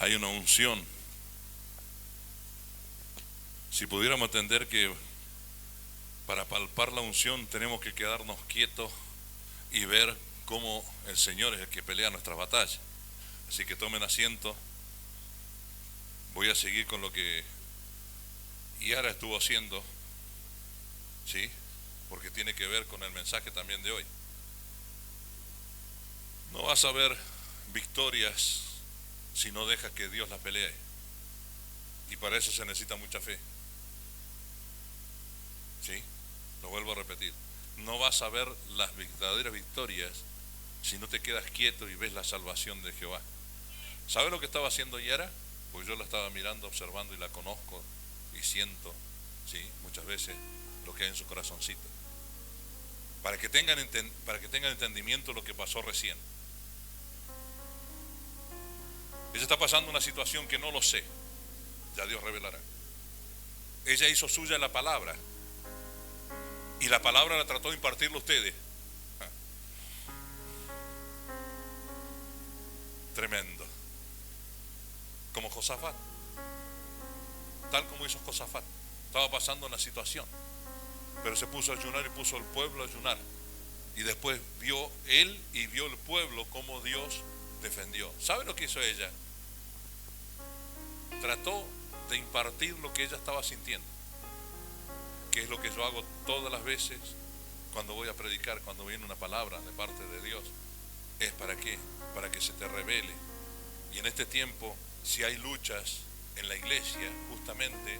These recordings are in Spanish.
hay una unción. Si pudiéramos entender que para palpar la unción tenemos que quedarnos quietos y ver cómo el Señor es el que pelea nuestras batallas. Así que tomen asiento. Voy a seguir con lo que Yara estuvo haciendo, ¿sí? Porque tiene que ver con el mensaje también de hoy. No vas a ver victorias si no dejas que Dios las pelee. Y para eso se necesita mucha fe. ¿Sí? Lo vuelvo a repetir. No vas a ver las verdaderas victorias si no te quedas quieto y ves la salvación de Jehová. ¿Sabe lo que estaba haciendo Yara? Pues yo la estaba mirando, observando y la conozco y siento, ¿sí? Muchas veces lo que hay en su corazoncito. Para que tengan entendimiento de lo que pasó recién. Ella está pasando una situación que no lo sé. Ya Dios revelará. Ella hizo suya la palabra. Y la palabra la trató de impartirle a ustedes. Tremendo. Como Josafat. Tal como hizo Josafat. Estaba pasando una situación. Pero se puso a ayunar y puso al pueblo a ayunar. Y después vio él y vio el pueblo como Dios defendió. ¿Sabe lo que hizo ella? Trató de impartir lo que ella estaba sintiendo. Que es lo que yo hago todas las veces cuando voy a predicar, cuando viene una palabra de parte de Dios. ¿Es para qué? Para que se te revele. Y en este tiempo, si hay luchas en la iglesia, justamente,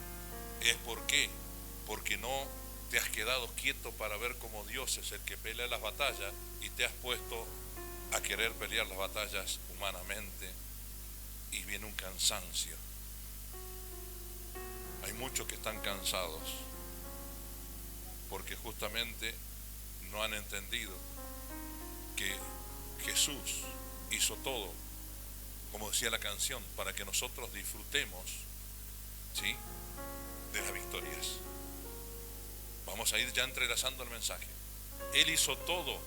es ¿por qué? Porque no te has quedado quieto para ver cómo Dios es el que pelea las batallas y te has puesto a querer pelear las batallas humanamente y viene un cansancio. Hay muchos que están cansados porque justamente no han entendido que Jesús hizo todo, como decía la canción, para que nosotros disfrutemos, ¿sí?, de las victorias. Vamos a ir ya entrelazando el mensaje. Él hizo todo.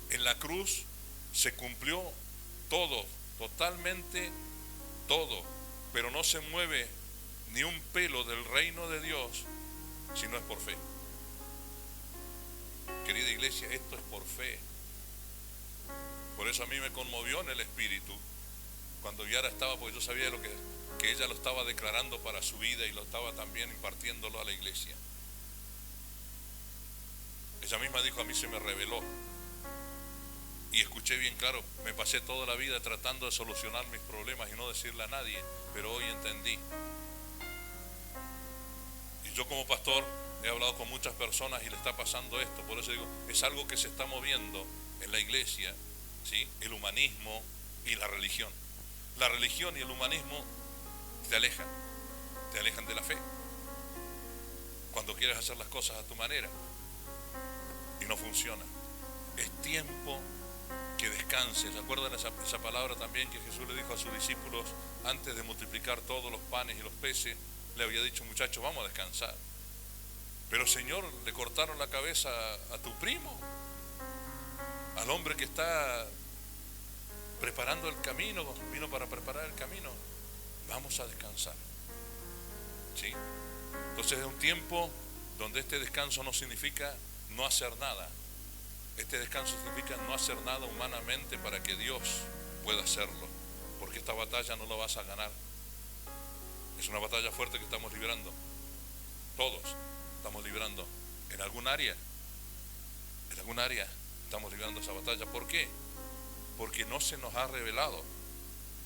En la cruz se cumplió todo, totalmente todo, pero no se mueve ni un pelo del reino de Dios si no es por fe. Querida iglesia, esto es por fe. Por eso a mí me conmovió en el espíritu cuando Yara estaba, porque yo sabía que ella lo estaba declarando para su vida y lo estaba también impartiéndolo a la iglesia. Ella misma dijo, a mí se me reveló. Y escuché bien claro, me pasé toda la vida tratando de solucionar mis problemas y no decirle a nadie, pero hoy entendí. Y yo como pastor he hablado con muchas personas y le está pasando esto, por eso digo, es algo que se está moviendo en la iglesia, ¿sí? El humanismo y la religión. La religión y el humanismo te alejan de la fe. Cuando quieres hacer las cosas a tu manera y no funciona. Es tiempo que descanses. ¿Recuerdan esa palabra también que Jesús le dijo a sus discípulos antes de multiplicar todos los panes y los peces? Le había dicho, muchachos, vamos a descansar. Pero Señor, le cortaron la cabeza a tu primo, al hombre que está preparando el camino, vino para preparar el camino. Vamos a descansar. ¿Sí? Entonces es un tiempo donde este descanso no significa no hacer nada. Este descanso significa no hacer nada humanamente para que Dios pueda hacerlo. Porque esta batalla no la vas a ganar. Es una batalla fuerte que estamos librando. Todos estamos librando. En algún área estamos librando esa batalla. ¿Por qué? Porque no se nos ha revelado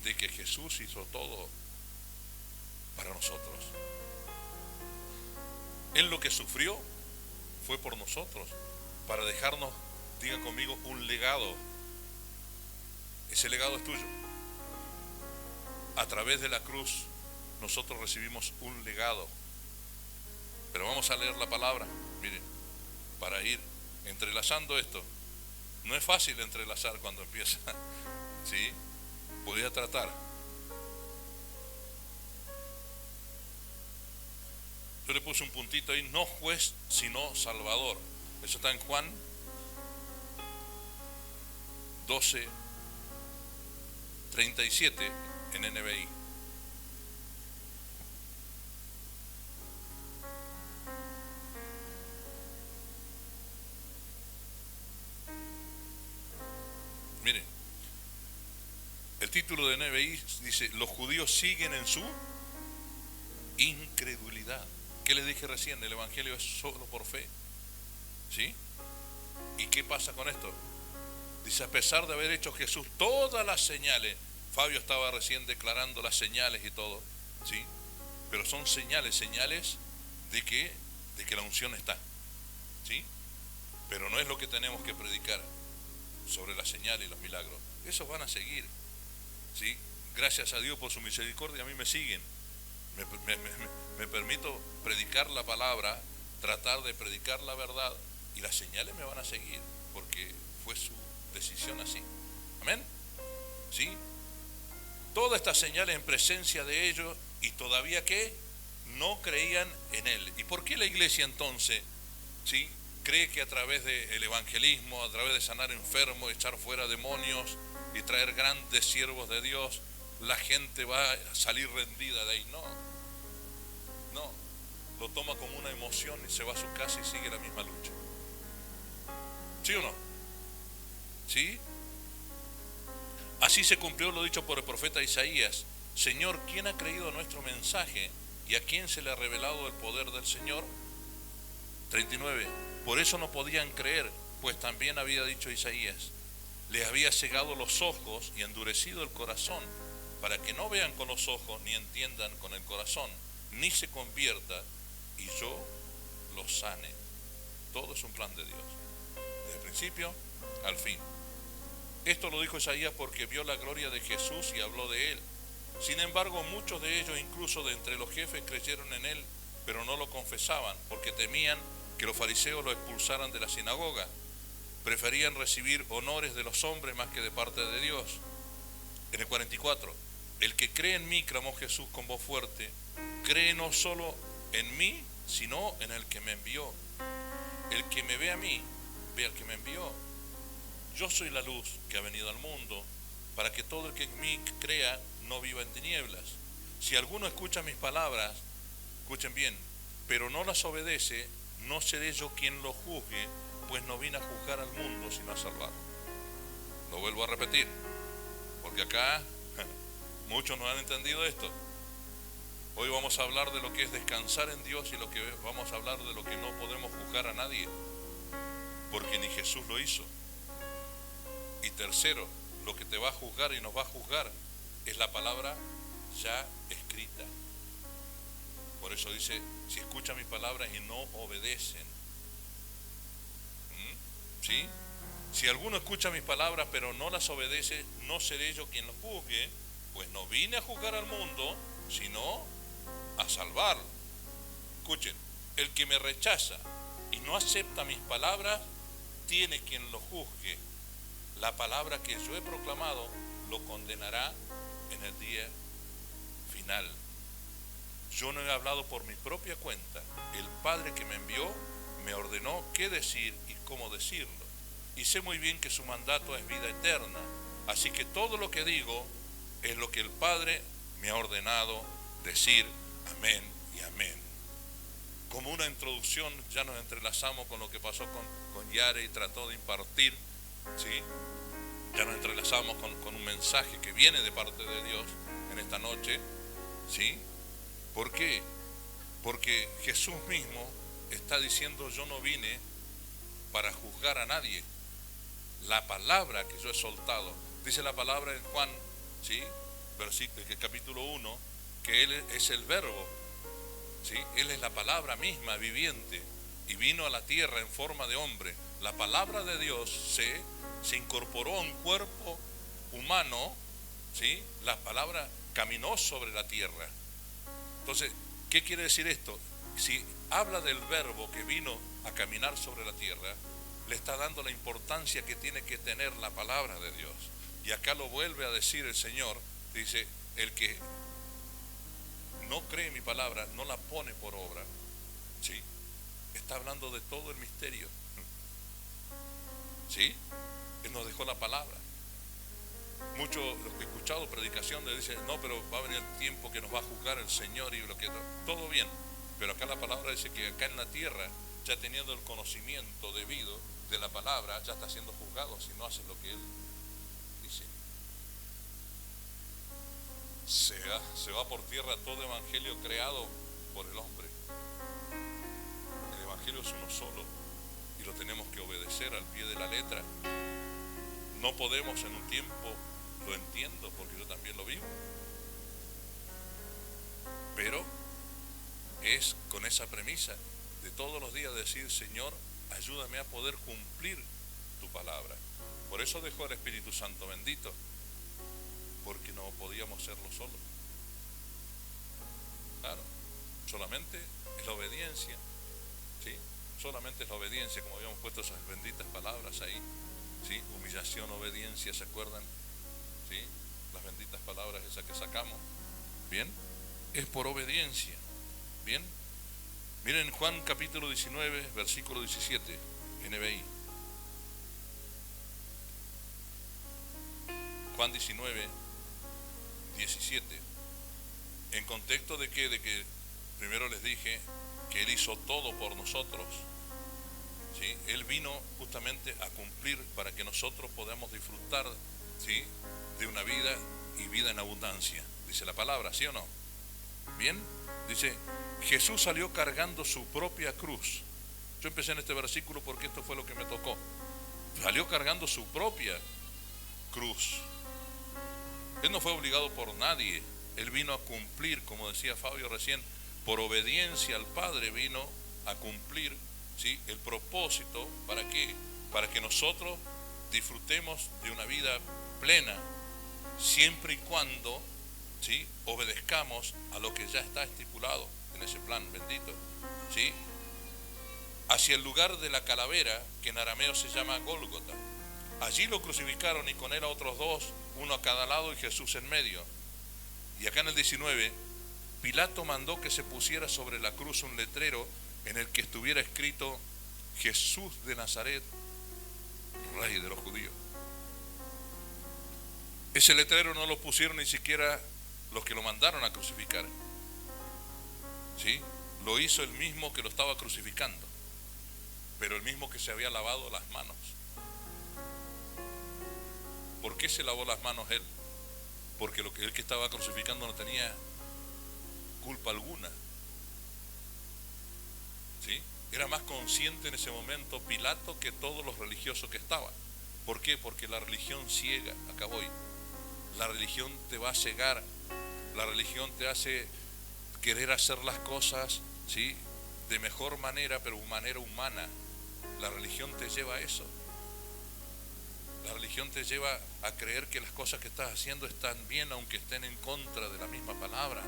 de que Jesús hizo todo para nosotros. Él lo que sufrió fue por nosotros, para dejarnos, diga conmigo, un legado. Ese legado es tuyo. A través de la cruz nosotros recibimos un legado. Pero vamos a leer la palabra, miren, para ir entrelazando esto. No es fácil entrelazar cuando empieza, ¿sí? Podría tratar. Yo le puse un puntito ahí, no juez, sino salvador. Eso está en Juan 12:37. en NBI. Miren, el título de NBI dice: los judíos siguen en su incredulidad. ¿Qué les dije recién? El evangelio es solo por fe. ¿Sí? ¿Y qué pasa con esto? Dice: a pesar de haber hecho Jesús todas las señales, Fabio estaba recién declarando las señales y todo, ¿sí? Pero son señales de que la unción está, ¿sí? Pero no es lo que tenemos que predicar sobre las señales y los milagros. Esos van a seguir, ¿sí? Gracias a Dios por su misericordia, a mí me siguen. Me permito predicar la palabra, tratar de predicar la verdad, y las señales me van a seguir, porque fue su decisión así. Amén. ¿Sí? Todas estas señales en presencia de ellos, y todavía que no creían en él. ¿Y por qué la iglesia entonces, sí, cree que a través del evangelismo, a través de sanar enfermos, echar fuera demonios y traer grandes siervos de Dios, la gente va a salir rendida de ahí? No, lo toma como una emoción y se va a su casa y sigue la misma lucha. ¿Sí o no? ¿Sí? Así se cumplió lo dicho por el profeta Isaías: Señor, ¿quién ha creído nuestro mensaje y a quién se le ha revelado el poder del Señor? 39. Por eso no podían creer, pues también había dicho Isaías: les había cegado los ojos y endurecido el corazón, para que no vean con los ojos, ni entiendan con el corazón, ni se convierta, y yo los sane. Todo es un plan de Dios, desde el principio al fin. Esto lo dijo Isaías porque vio la gloria de Jesús y habló de él. Sin embargo, muchos de ellos, incluso de entre los jefes, creyeron en él, pero no lo confesaban, porque temían que los fariseos lo expulsaran de la sinagoga. Preferían recibir honores de los hombres más que de parte de Dios. En el 44, el que cree en mí, clamó Jesús con voz fuerte, cree no solo en mí, sino en el que me envió. El que me ve a mí, ve al que me envió. Yo soy la luz que ha venido al mundo, para que todo el que en mí crea no viva en tinieblas. Si alguno escucha mis palabras, escuchen bien, pero no las obedece, no seré yo quien lo juzgue, pues no vine a juzgar al mundo, sino a salvarlo. Lo vuelvo a repetir, porque acá muchos no han entendido esto. Hoy vamos a hablar de lo que es descansar en Dios, y lo que vamos a hablar de lo que no podemos juzgar a nadie, porque ni Jesús lo hizo. Y tercero, lo que te va a juzgar y nos va a juzgar es la palabra ya escrita. Por eso dice: si escuchan mis palabras y no obedecen. ¿Sí? Si alguno escucha mis palabras pero no las obedece, no seré yo quien los juzgue, pues no vine a juzgar al mundo, sino a salvarlo. Escuchen, el que me rechaza y no acepta mis palabras, tiene quien lo juzgue. La palabra que yo he proclamado lo condenará en el día final. Yo no he hablado por mi propia cuenta. El Padre que me envió me ordenó qué decir y cómo decirlo. Y sé muy bien que su mandato es vida eterna. Así que todo lo que digo es lo que el Padre me ha ordenado decir. Amén y amén. Como una introducción, ya nos entrelazamos con lo que pasó con Yare y trató de impartir, ¿sí? Ya nos entrelazamos con un mensaje que viene de parte de Dios en esta noche, ¿sí? ¿Por qué? Porque Jesús mismo está diciendo: yo no vine para juzgar a nadie. La palabra que yo he soltado, dice la palabra en Juan, ¿sí? Versículo, capítulo 1, que Él es el verbo, ¿sí? Él es la palabra misma viviente y vino a la tierra en forma de hombre. La palabra de Dios se incorporó a un cuerpo humano, ¿sí? La palabra caminó sobre la tierra. Entonces, ¿qué quiere decir esto? Si habla del verbo que vino a caminar sobre la tierra, le está dando la importancia que tiene que tener la palabra de Dios. Y acá lo vuelve a decir el Señor, dice: el que no cree en mi palabra, no la pone por obra, ¿sí? Está hablando de todo el misterio, ¿sí? Él nos dejó la palabra. Muchos, los que escuchamos escuchado predicación de dice, no, pero va a venir el tiempo que nos va a juzgar el Señor y lo que todo bien. Pero acá la palabra dice que acá en la tierra, ya teniendo el conocimiento debido de la palabra, ya está siendo juzgado si no hace lo que Él dice. Se va por tierra todo evangelio creado por el hombre. El evangelio es uno solo y lo tenemos que obedecer al pie de la letra. No podemos en un tiempo, lo entiendo porque yo también lo vivo, pero es con esa premisa de todos los días decir, Señor, ayúdame a poder cumplir tu palabra. Por eso dejó el Espíritu Santo bendito, porque no podíamos hacerlo solo. Claro, solamente es la obediencia, ¿sí? Solamente es la obediencia, como habíamos puesto esas benditas palabras ahí, ¿sí? Humillación, obediencia, ¿se acuerdan? ¿Sí? Las benditas palabras esas que sacamos, ¿bien? Es por obediencia, ¿bien? Miren Juan capítulo 19, versículo 17, NBI. Juan 19, 17. En contexto de que primero les dije que Él hizo todo por nosotros, ¿sí? Él vino justamente a cumplir para que nosotros podamos disfrutar, ¿sí?, de una vida y vida en abundancia. Dice la palabra, ¿sí o no? Bien, dice, Jesús salió cargando su propia cruz. Yo empecé en este versículo porque esto fue lo que me tocó. Salió cargando su propia cruz. Él no fue obligado por nadie. Él vino a cumplir, como decía Fabio recién, por obediencia al Padre vino a cumplir, ¿sí?, el propósito. ¿Para qué? Para que nosotros disfrutemos de una vida plena, siempre y cuando, ¿sí?, obedezcamos a lo que ya está estipulado en ese plan bendito, ¿sí?, hacia el lugar de la calavera, que en arameo se llama Gólgota. Allí lo crucificaron y con él a otros dos, uno a cada lado y Jesús en medio. Y acá en el 19, Pilato mandó que se pusiera sobre la cruz un letrero en el que estuviera escrito Jesús de Nazaret, Rey de los judíos. Ese letrero no lo pusieron ni siquiera los que lo mandaron a crucificar, ¿sí? Lo hizo el mismo que lo estaba crucificando, pero el mismo que se había lavado las manos. ¿Por qué se lavó las manos él? Porque el que estaba crucificando no tenía culpa alguna, ¿sí? Era más consciente en ese momento Pilato que todos los religiosos que estaban. ¿Por qué? Porque la religión ciega, acá voy. La religión te va a cegar, la religión te hace querer hacer las cosas, ¿sí?, de mejor manera, pero manera humana. La religión te lleva a eso. La religión te lleva a creer que las cosas que estás haciendo están bien, aunque estén en contra de la misma palabra.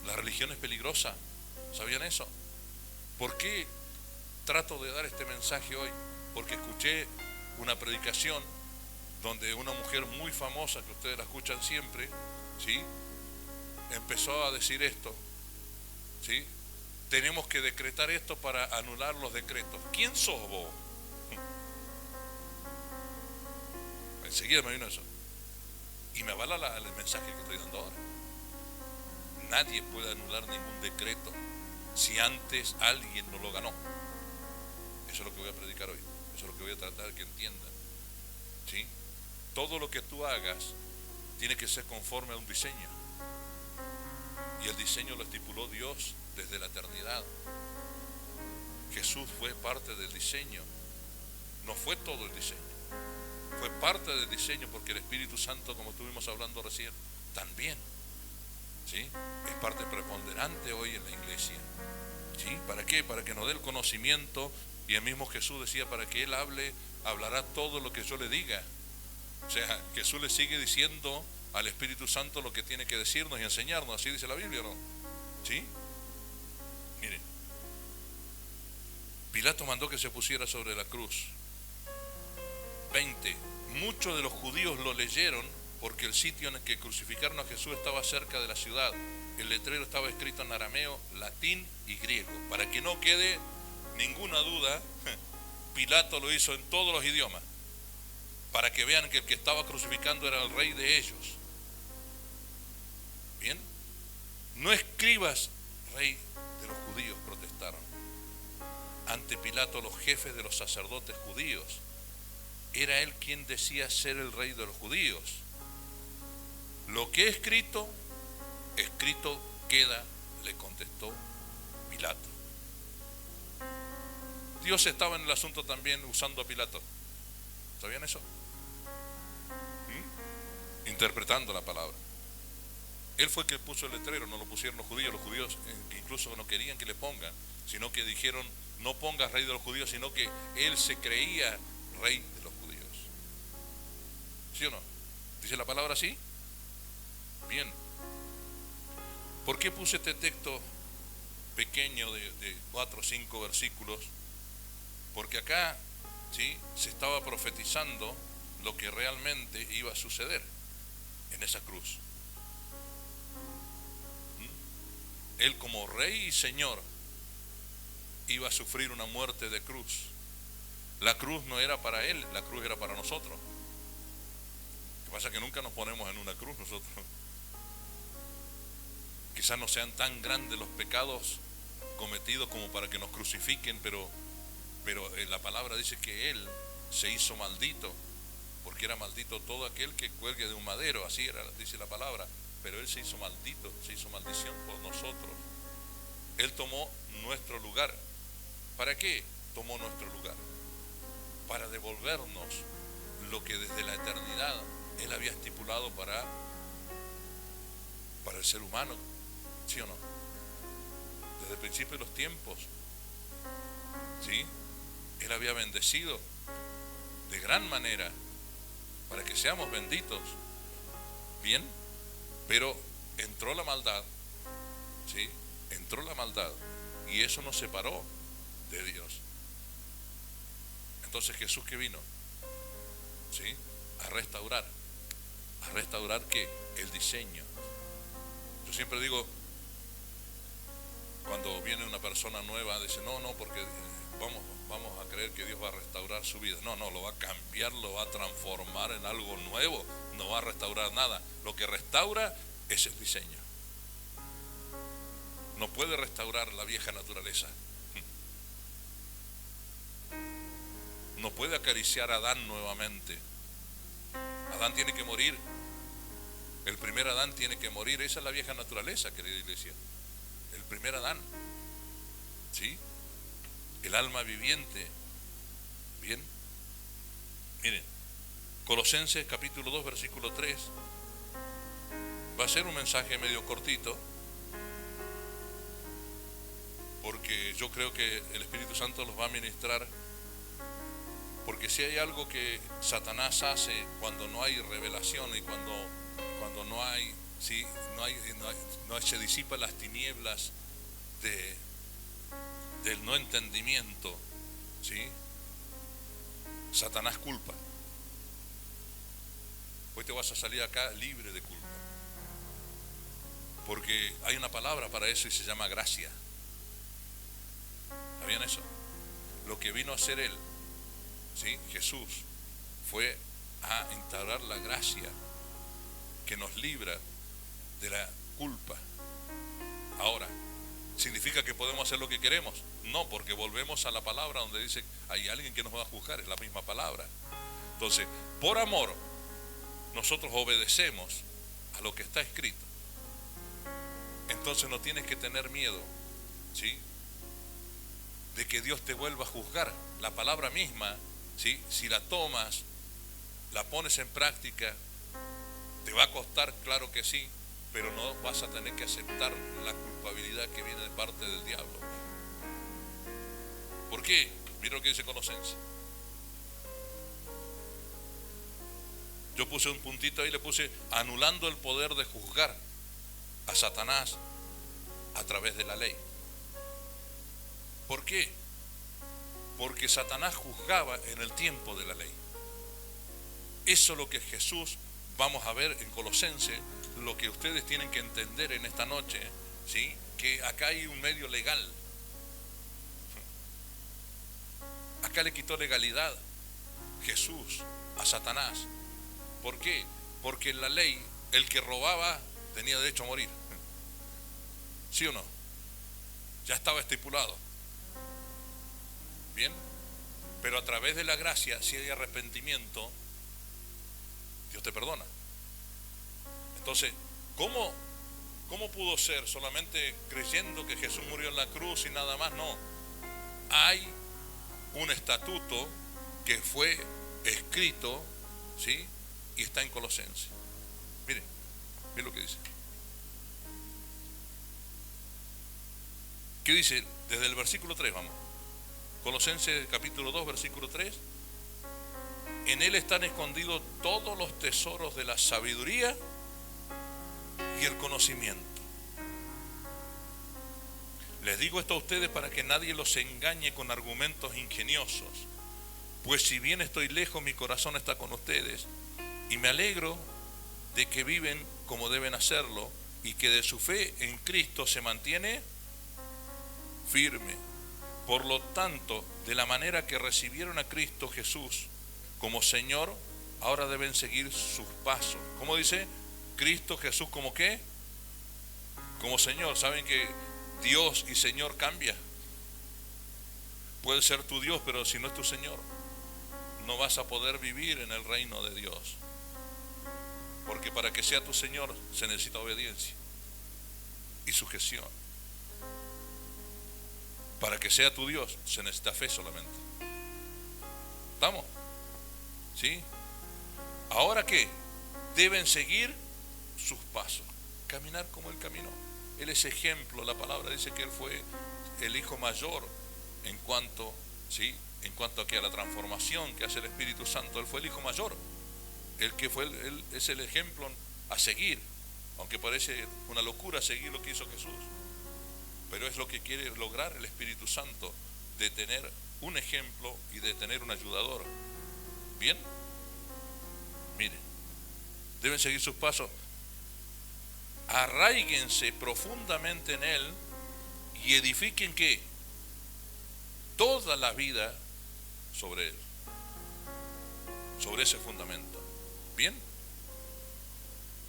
La religión es peligrosa. ¿Sabían eso? ¿Por qué trato de dar este mensaje hoy? Porque escuché una predicación donde una mujer muy famosa, que ustedes la escuchan siempre, ¿sí?, empezó a decir esto, ¿sí? Tenemos que decretar esto para anular los decretos. ¿Quién sos vos? Enseguida me vino eso. Y me avala el mensaje que estoy dando ahora. Nadie puede anular ningún decreto si antes alguien no lo ganó. Eso es lo que voy a predicar hoy. Eso es lo que voy a tratar de que entiendan, ¿sí? Todo lo que tú hagas tiene que ser conforme a un diseño. Y el diseño lo estipuló Dios desde la eternidad. Jesús fue parte del diseño. No fue todo el diseño. Fue parte del diseño porque el Espíritu Santo, como estuvimos hablando recién, también, ¿sí?, es parte preponderante hoy en la iglesia. ¿Sí? ¿Para qué? Para que nos dé el conocimiento. Y el mismo Jesús decía, para que Él hablará todo lo que yo le diga. O sea, Jesús le sigue diciendo al Espíritu Santo lo que tiene que decirnos y enseñarnos. Así dice la Biblia, ¿no? ¿Sí? Miren, Pilato mandó que se pusiera sobre la cruz. 20. Muchos de los judíos lo leyeron porque el sitio en el que crucificaron a Jesús estaba cerca de la ciudad. El letrero estaba escrito en arameo, latín y griego. Para que no quede ninguna duda, Pilato lo hizo en todos los idiomas. para que vean que el que estaba crucificando era el rey de ellos. Bien, no escribas, rey de los judíos, protestaron. Ante Pilato, los jefes de los sacerdotes judíos, era él quien decía ser el rey de los judíos. Lo que he escrito, escrito queda, le contestó Pilato. Dios estaba en el asunto también usando a Pilato. ¿Sabían eso? Interpretando la palabra. Él fue el que puso el letrero, no lo pusieron los judíos. Los judíos incluso no querían que le pongan, sino que dijeron, no pongas rey de los judíos, sino que él se creía rey de los judíos. ¿Sí o no? ¿Dice la palabra así? Bien. ¿Por qué puse este texto pequeño de 4 o 5 versículos? Porque acá, ¿sí?, se estaba profetizando lo que realmente iba a suceder en esa cruz. Él como rey y señor iba a sufrir una muerte de cruz. La cruz no era para él, la cruz era para nosotros. Lo que pasa es que nunca nos ponemos en una cruz nosotros. Quizás no sean tan grandes los pecados cometidos como para que nos crucifiquen, pero la palabra dice que él se hizo maldito, porque era maldito todo aquel que cuelgue de un madero, así era, dice la palabra. Pero él se hizo maldito, se hizo maldición por nosotros. Él tomó nuestro lugar. ¿Para qué tomó nuestro lugar? Para devolvernos lo que desde la eternidad él había estipulado para el ser humano. ¿Sí o no? Desde el principio de los tiempos, ¿sí?, él había bendecido de gran manera para que seamos benditos. Bien. Pero entró la maldad, ¿sí? Entró la maldad y eso nos separó de Dios. Entonces Jesús, que vino, ¿sí?, a restaurar ¿qué? El diseño. Yo siempre digo, cuando viene una persona nueva, dice, no, porque vamos a creer que Dios va a restaurar su vida. No, lo va a cambiar, lo va a transformar en algo nuevo. No va a restaurar nada. Lo que restaura es el diseño. No puede restaurar la vieja naturaleza. No puede acariciar a Adán nuevamente. Adán tiene que morir. El primer Adán tiene que morir. Esa es la vieja naturaleza, querida iglesia. El primer Adán, ¿sí?, el alma viviente. Bien. Miren, Colosenses capítulo 2 versículo 3. Va a ser un mensaje medio cortito, porque yo creo que el Espíritu Santo los va a ministrar. Porque si hay algo que Satanás hace cuando no hay revelación y cuando no hay, ¿sí?, no se disipan las tinieblas del no entendimiento, ¿sí?, Satanás culpa. Hoy te vas a salir acá libre de culpa, porque hay una palabra para eso y se llama gracia. ¿Sabían eso? Lo que vino a hacer él, ¿sí?, Jesús, fue a instaurar la gracia que nos libra de la culpa. Ahora, ¿significa que podemos hacer lo que queremos? No, porque volvemos a la palabra donde dice, hay alguien que nos va a juzgar, es la misma palabra. Entonces, por amor, nosotros obedecemos a lo que está escrito. Entonces no tienes que tener miedo, ¿sí?, de que Dios te vuelva a juzgar. La palabra misma, ¿sí?, si la tomas, la pones en práctica, te va a costar, claro que sí, pero no vas a tener que aceptar la culpabilidad que viene de parte del diablo. ¿Por qué? Mira lo que dice Colosenses. Yo puse un puntito ahí, le puse anulando el poder de juzgar a Satanás a través de la ley. ¿Por qué? Porque Satanás juzgaba en el tiempo de la ley. Eso es lo que Jesús, vamos a ver en Colosenses, lo que ustedes tienen que entender en esta noche, ¿sí?, que acá hay un medio legal. Acá le quitó legalidad Jesús a Satanás. ¿Por qué? Porque en la ley el que robaba tenía derecho a morir. ¿Sí o no? Ya estaba estipulado. Bien, pero a través de la gracia, si hay arrepentimiento, Dios te perdona. Entonces, ¿cómo pudo ser solamente creyendo que Jesús murió en la cruz y nada más? No. Hay un estatuto que fue escrito, ¿sí? Y está en Colosenses. Miren lo que dice. ¿Qué dice? Desde el versículo 3 vamos. Colosenses capítulo 2, versículo 3. En él están escondidos todos los tesoros de la sabiduría y el conocimiento. Les digo esto a ustedes para que nadie los engañe con argumentos ingeniosos. Pues si bien estoy lejos, mi corazón está con ustedes. Y me alegro de que viven como deben hacerlo y que de su fe en Cristo se mantiene firme. Por lo tanto, de la manera que recibieron a Cristo Jesús como Señor, ahora deben seguir sus pasos. ¿Cómo dice? Cristo Jesús como ¿qué? Como Señor. ¿Saben que Dios y Señor cambia? Puede ser tu Dios, pero si no es tu Señor, no vas a poder vivir en el reino de Dios. Porque para que sea tu Señor se necesita obediencia y sujeción. Para que sea tu Dios se necesita fe solamente. ¿Estamos? ¿Sí? ¿Ahora qué? Deben seguir sus pasos, caminar como Él caminó. Él es ejemplo. La palabra dice que Él fue el hijo mayor en cuanto, ¿sí? En cuanto a la transformación que hace el Espíritu Santo. Él fue el hijo mayor. Él es el ejemplo a seguir, aunque parece una locura seguir lo que hizo Jesús, pero es lo que quiere lograr el Espíritu Santo, de tener un ejemplo y de tener un ayudador. Bien, miren, deben seguir sus pasos, arraíguense profundamente en Él y edifiquen ¿qué? Toda la vida sobre Él, sobre ese fundamento. Bien,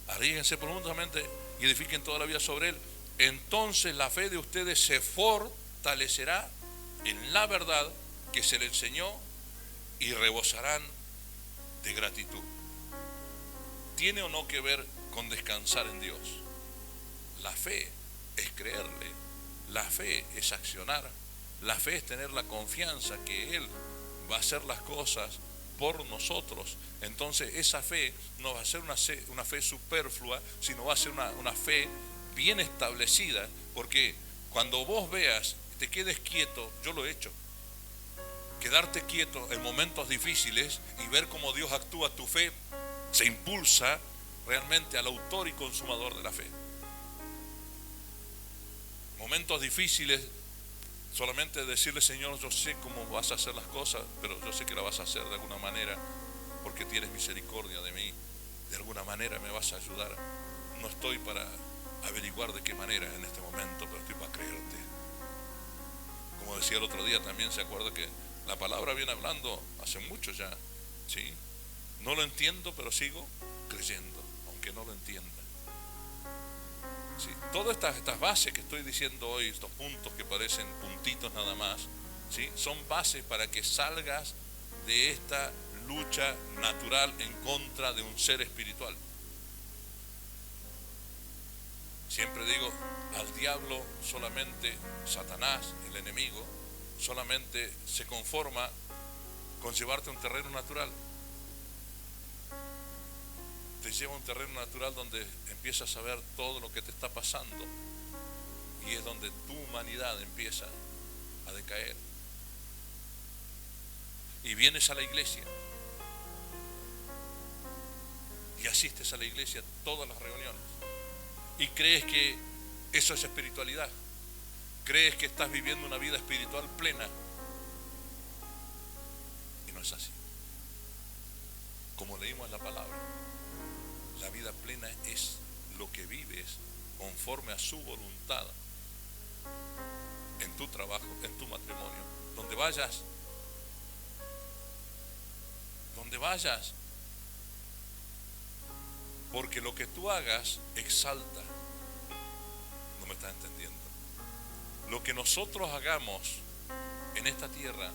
arraíguense profundamente y edifiquen toda la vida sobre Él. Entonces la fe de ustedes se fortalecerá en la verdad que se le enseñó y rebosarán de gratitud. ¿Tiene o no que ver con descansar en Dios? La fe es creerle, la fe es accionar, la fe es tener la confianza que Él va a hacer las cosas por nosotros. Entonces esa fe no va a ser una fe superflua, sino va a ser una fe bien establecida, porque cuando vos veas, te quedes quieto, yo lo he hecho, quedarte quieto en momentos difíciles y ver cómo Dios actúa, tu fe se impulsa realmente al autor y consumador de la fe. Momentos difíciles, solamente decirle: Señor, yo sé cómo vas a hacer las cosas, pero yo sé que la vas a hacer de alguna manera, porque tienes misericordia de mí, de alguna manera me vas a ayudar. No estoy para averiguar de qué manera en este momento, pero estoy para creerte. Como decía el otro día también, se acuerda que la palabra viene hablando hace mucho ya, ¿sí? No lo entiendo, pero sigo creyendo, aunque no lo entienda. ¿Sí? Todas estas bases que estoy diciendo hoy, estos puntos que parecen puntitos nada más, ¿sí? Son bases para que salgas de esta lucha natural en contra de un ser espiritual. Siempre digo, al diablo solamente, Satanás, el enemigo, solamente se conforma con llevarte a un terreno natural. Te lleva a un terreno natural donde empiezas a ver todo lo que te está pasando, y es donde tu humanidad empieza a decaer. Y vienes a la iglesia y asistes a la iglesia a todas las reuniones y crees que eso es espiritualidad, crees que estás viviendo una vida espiritual plena, y no es así. Como leímos en la palabra, la vida plena es lo que vives conforme a su voluntad en tu trabajo, en tu matrimonio, donde donde vayas. Porque lo que tú hagas exalta. ¿No me estás entendiendo? Lo que nosotros hagamos en esta tierra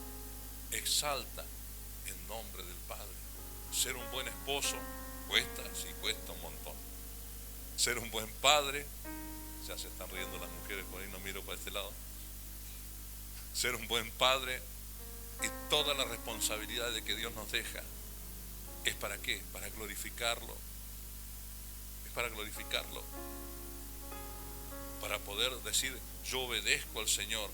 exalta el nombre del Padre. Ser un buen esposo cuesta, sí, cuesta un montón. Ser un buen padre, ya se están riendo las mujeres, por ahí no miro para este lado. Ser un buen padre y toda la responsabilidad de que Dios nos deja, ¿es para qué? Para glorificarlo. Es para glorificarlo. Para poder decir, yo obedezco al Señor.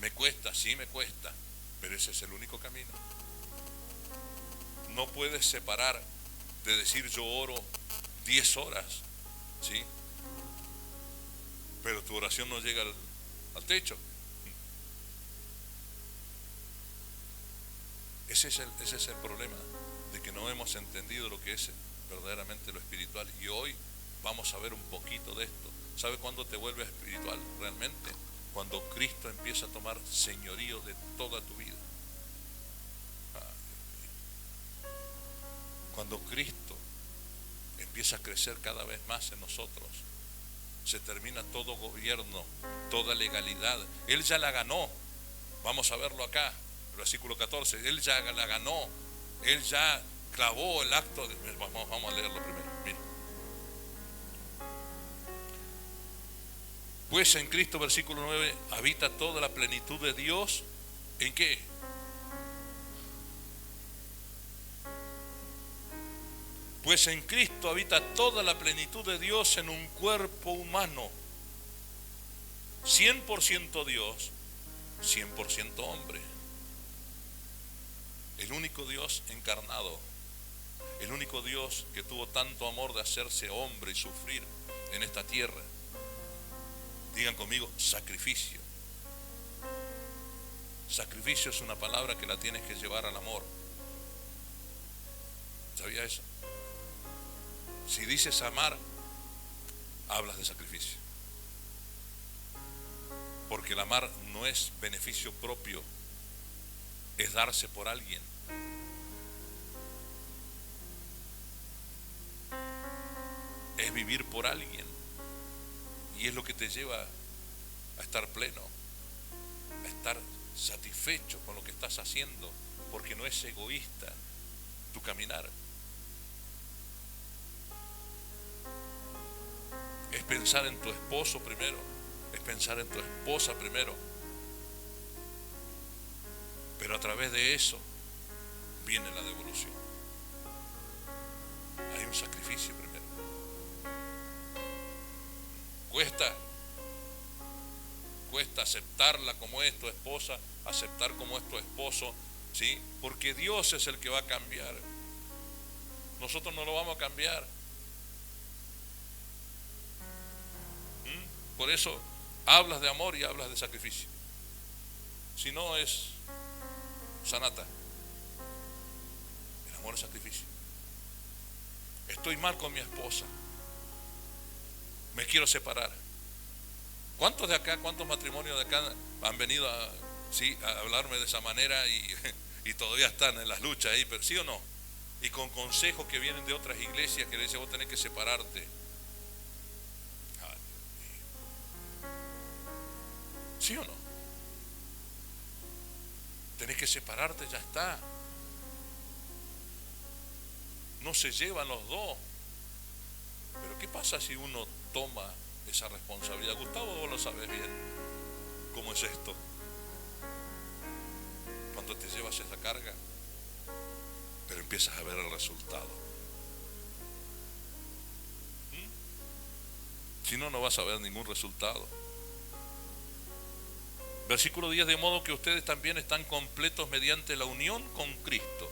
Me cuesta, sí me cuesta, pero ese es el único camino. No puedes separar de decir yo oro 10 horas, ¿sí? Pero tu oración no llega al techo. Ese es el problema, de que no hemos entendido lo que es verdaderamente lo espiritual. Y hoy vamos a ver un poquito de esto. ¿Sabe cuándo te vuelves espiritual realmente? Cuando Cristo empieza a tomar señorío de toda tu vida. Cuando Cristo empieza a crecer cada vez más en nosotros, se termina todo gobierno, toda legalidad. Él ya la ganó. Vamos a verlo acá, versículo 14. Él ya la ganó. Él ya clavó el acto de... Vamos a leerlo primero. Mira. Pues en Cristo, versículo 9, habita toda la plenitud de Dios. ¿En qué? Pues en Cristo habita toda la plenitud de Dios en un cuerpo humano. 100% Dios, 100% hombre. El único Dios encarnado. El único Dios que tuvo tanto amor de hacerse hombre y sufrir en esta tierra. Digan conmigo, sacrificio. Sacrificio es una palabra que la tienes que llevar al amor. ¿Sabía eso? Si dices amar, hablas de sacrificio. Porque el amar no es beneficio propio, es darse por alguien. Es vivir por alguien. Y es lo que te lleva a estar pleno, a estar satisfecho con lo que estás haciendo, porque no es egoísta tu caminar. Es pensar en tu esposo primero, es pensar en tu esposa primero. Pero a través de eso viene la devolución. Hay un sacrificio primero. Cuesta aceptarla como es tu esposa, aceptar como es tu esposo, ¿sí? Porque Dios es el que va a cambiar. Nosotros no lo vamos a cambiar. Por eso hablas de amor y hablas de sacrificio. Si no es sanata. El amor es sacrificio. Estoy mal con mi esposa. Me quiero separar. ¿Cuántos de acá, cuántos matrimonios de acá han venido a hablarme de esa manera y todavía están en las luchas ahí, pero sí o no? Y con consejos que vienen de otras iglesias que le dicen, vos tenés que separarte. ¿Sí o no? Tenés que separarte, ya está. No se llevan los dos. Pero ¿qué pasa si uno toma esa responsabilidad? Gustavo, vos lo sabes bien. ¿Cómo es esto? Cuando te llevas esa carga, pero empiezas a ver el resultado. Si no, no vas a ver ningún resultado. Versículo 10, de modo que ustedes también están completos mediante la unión con Cristo,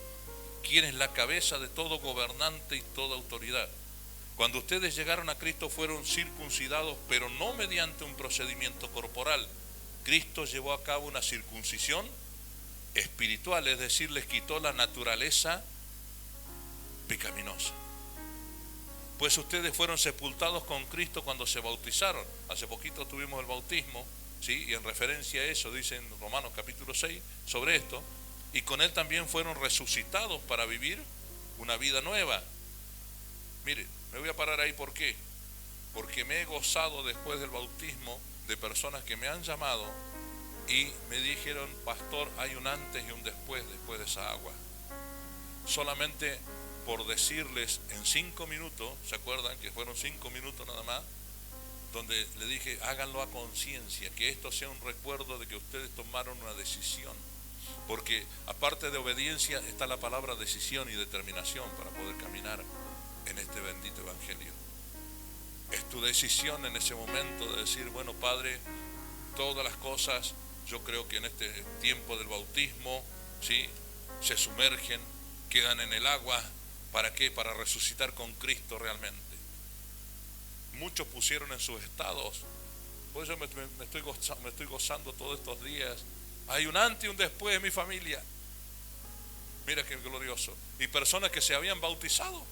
quien es la cabeza de todo gobernante y toda autoridad. Cuando ustedes llegaron a Cristo fueron circuncidados, pero no mediante un procedimiento corporal. Cristo llevó a cabo una circuncisión espiritual, es decir, les quitó la naturaleza pecaminosa. Pues ustedes fueron sepultados con Cristo cuando se bautizaron. Hace poquito tuvimos el bautismo, ¿sí? Y en referencia a eso dice en Romanos capítulo 6 sobre esto, y con Él también fueron resucitados para vivir una vida nueva. Mire, me voy a parar ahí, ¿por qué? Porque me he gozado después del bautismo de personas que me han llamado y me dijeron: pastor, hay un antes y un después de esa agua. Solamente por decirles en 5 minutos, ¿se acuerdan que fueron 5 minutos nada más? Donde le dije: háganlo a conciencia, que esto sea un recuerdo de que ustedes tomaron una decisión. Porque aparte de obediencia está la palabra decisión y determinación para poder caminar en este bendito evangelio. Es tu decisión en ese momento de decir: bueno, Padre, todas las cosas, yo creo que en este tiempo del bautismo, ¿sí?, se sumergen, quedan en el agua. ¿Para qué? Para resucitar con Cristo realmente. Muchos pusieron en sus estados. Por eso me estoy gozando todos estos días. Hay un antes y un después en mi familia. Mira qué glorioso. Y personas que se habían bautizado.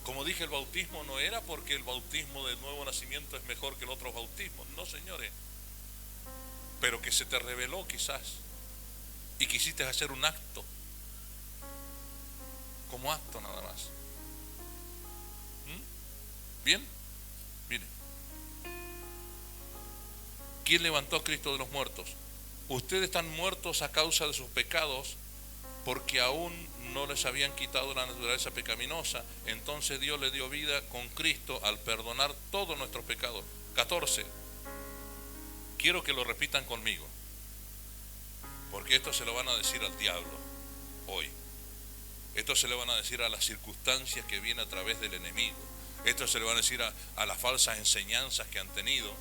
Como dije, el bautismo no era porque el bautismo del nuevo nacimiento es mejor que el otro bautismo. No, señores. Pero que se te reveló quizás. Y quisiste hacer un acto. Como acto nada más. ¿Bien? Miren. ¿Quién levantó a Cristo de los muertos? Ustedes están muertos a causa de sus pecados, porque aún no les habían quitado la naturaleza pecaminosa. Entonces Dios les dio vida con Cristo al perdonar todos nuestros pecados. 14. Quiero que lo repitan conmigo, porque esto se lo van a decir al diablo hoy. Esto se le van a decir a las circunstancias que vienen a través del enemigo. Esto se le van a decir a las falsas enseñanzas que han tenido,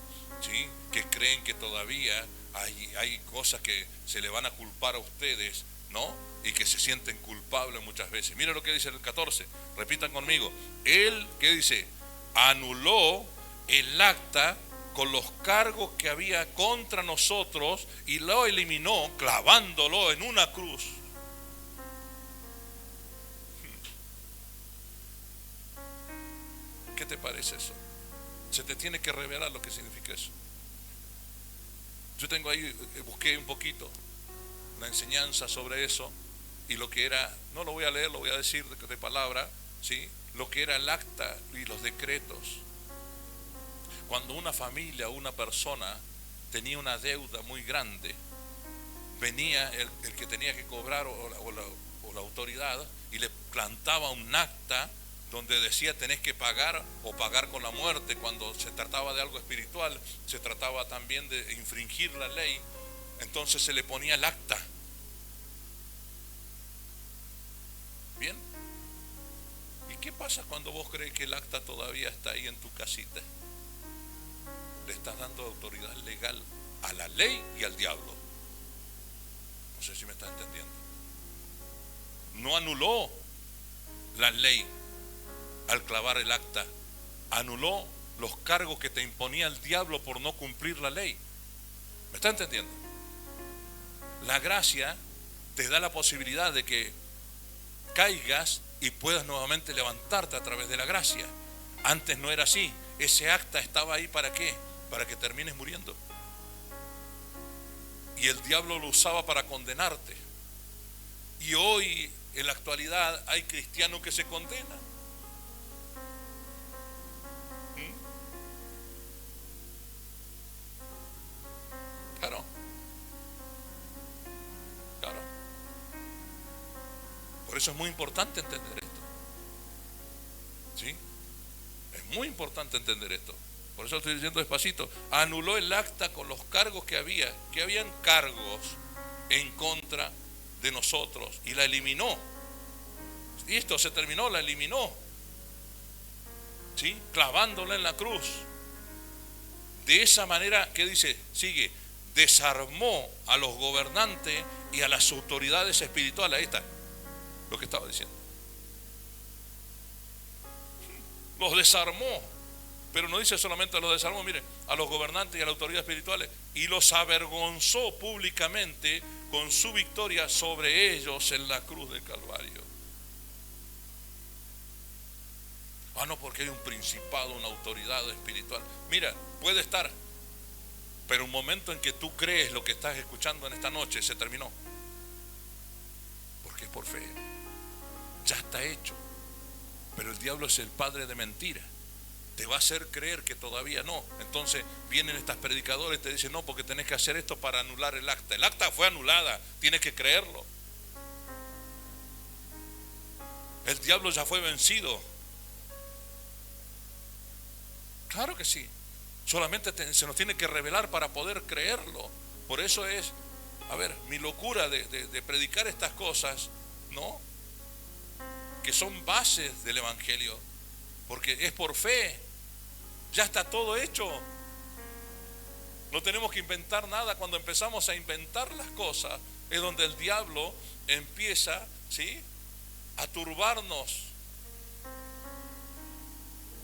¿sí?, que creen que todavía hay cosas que se le van a culpar a ustedes, ¿no? Y que se sienten culpables muchas veces. Mira lo que dice el 14, repitan conmigo. Él, ¿qué dice? Anuló el acta con los cargos que había contra nosotros y lo eliminó clavándolo en una cruz. ¿Qué te parece eso? Se te tiene que revelar lo que significa eso. Yo tengo ahí, busqué un poquito una enseñanza sobre eso y lo que era, no lo voy a leer, lo voy a decir de palabra, ¿sí?, lo que era el acta y los decretos. Cuando una familia o una persona tenía una deuda muy grande, venía el que tenía que cobrar o la autoridad y le plantaba un acta donde decía: tenés que pagar o pagar con la muerte. Cuando se trataba de algo espiritual, se trataba también de infringir la ley, entonces se le ponía el acta. ¿Bien? ¿Y qué pasa cuando vos crees que el acta todavía está ahí en tu casita? Le estás dando autoridad legal a la ley y al diablo. No sé si me estás entendiendo. No anuló la ley al clavar el acta, anuló los cargos que te imponía el diablo por no cumplir la ley. ¿Me está entendiendo? La gracia te da la posibilidad de que caigas y puedas nuevamente levantarte a través de la gracia. Antes no era así. Ese acta estaba ahí ¿para qué? Para que termines muriendo. Y el diablo lo usaba para condenarte. Y hoy, en la actualidad, hay cristianos que se condenan. Claro. Claro. Por eso es muy importante entender esto. ¿Sí? Es muy importante entender esto. Por eso estoy diciendo despacito. Anuló el acta con los cargos que había. Que habían cargos en contra de nosotros. Y la eliminó. Y esto se terminó, la eliminó. ¿Sí? Clavándola en la cruz. De esa manera, ¿qué dice? Sigue. Desarmó a los gobernantes y a las autoridades espirituales. Ahí está lo que estaba diciendo. Los desarmó. Pero no dice solamente los desarmó, miren, a los gobernantes y a las autoridades espirituales, y los avergonzó públicamente con su victoria sobre ellos en la cruz del Calvario. No, porque hay un principado, una autoridad espiritual. Mira, puede estar, Pero un momento en que tú crees lo que estás escuchando en esta noche, se terminó. Porque es por fe. Ya está hecho. Pero el diablo es el padre de mentira. Te va a hacer creer que todavía no. Entonces vienen estas predicadores y te dicen, no, porque tenés que hacer esto para anular el acta. El acta fue anulada, tienes que creerlo. El diablo ya fue vencido. Claro que sí. Solamente se nos tiene que revelar para poder creerlo. Por eso es, mi locura de predicar estas cosas, ¿no? Que son bases del Evangelio. Porque es por fe. Ya está todo hecho. No tenemos que inventar nada. Cuando empezamos a inventar las cosas, es donde el diablo empieza, ¿sí?, a turbarnos.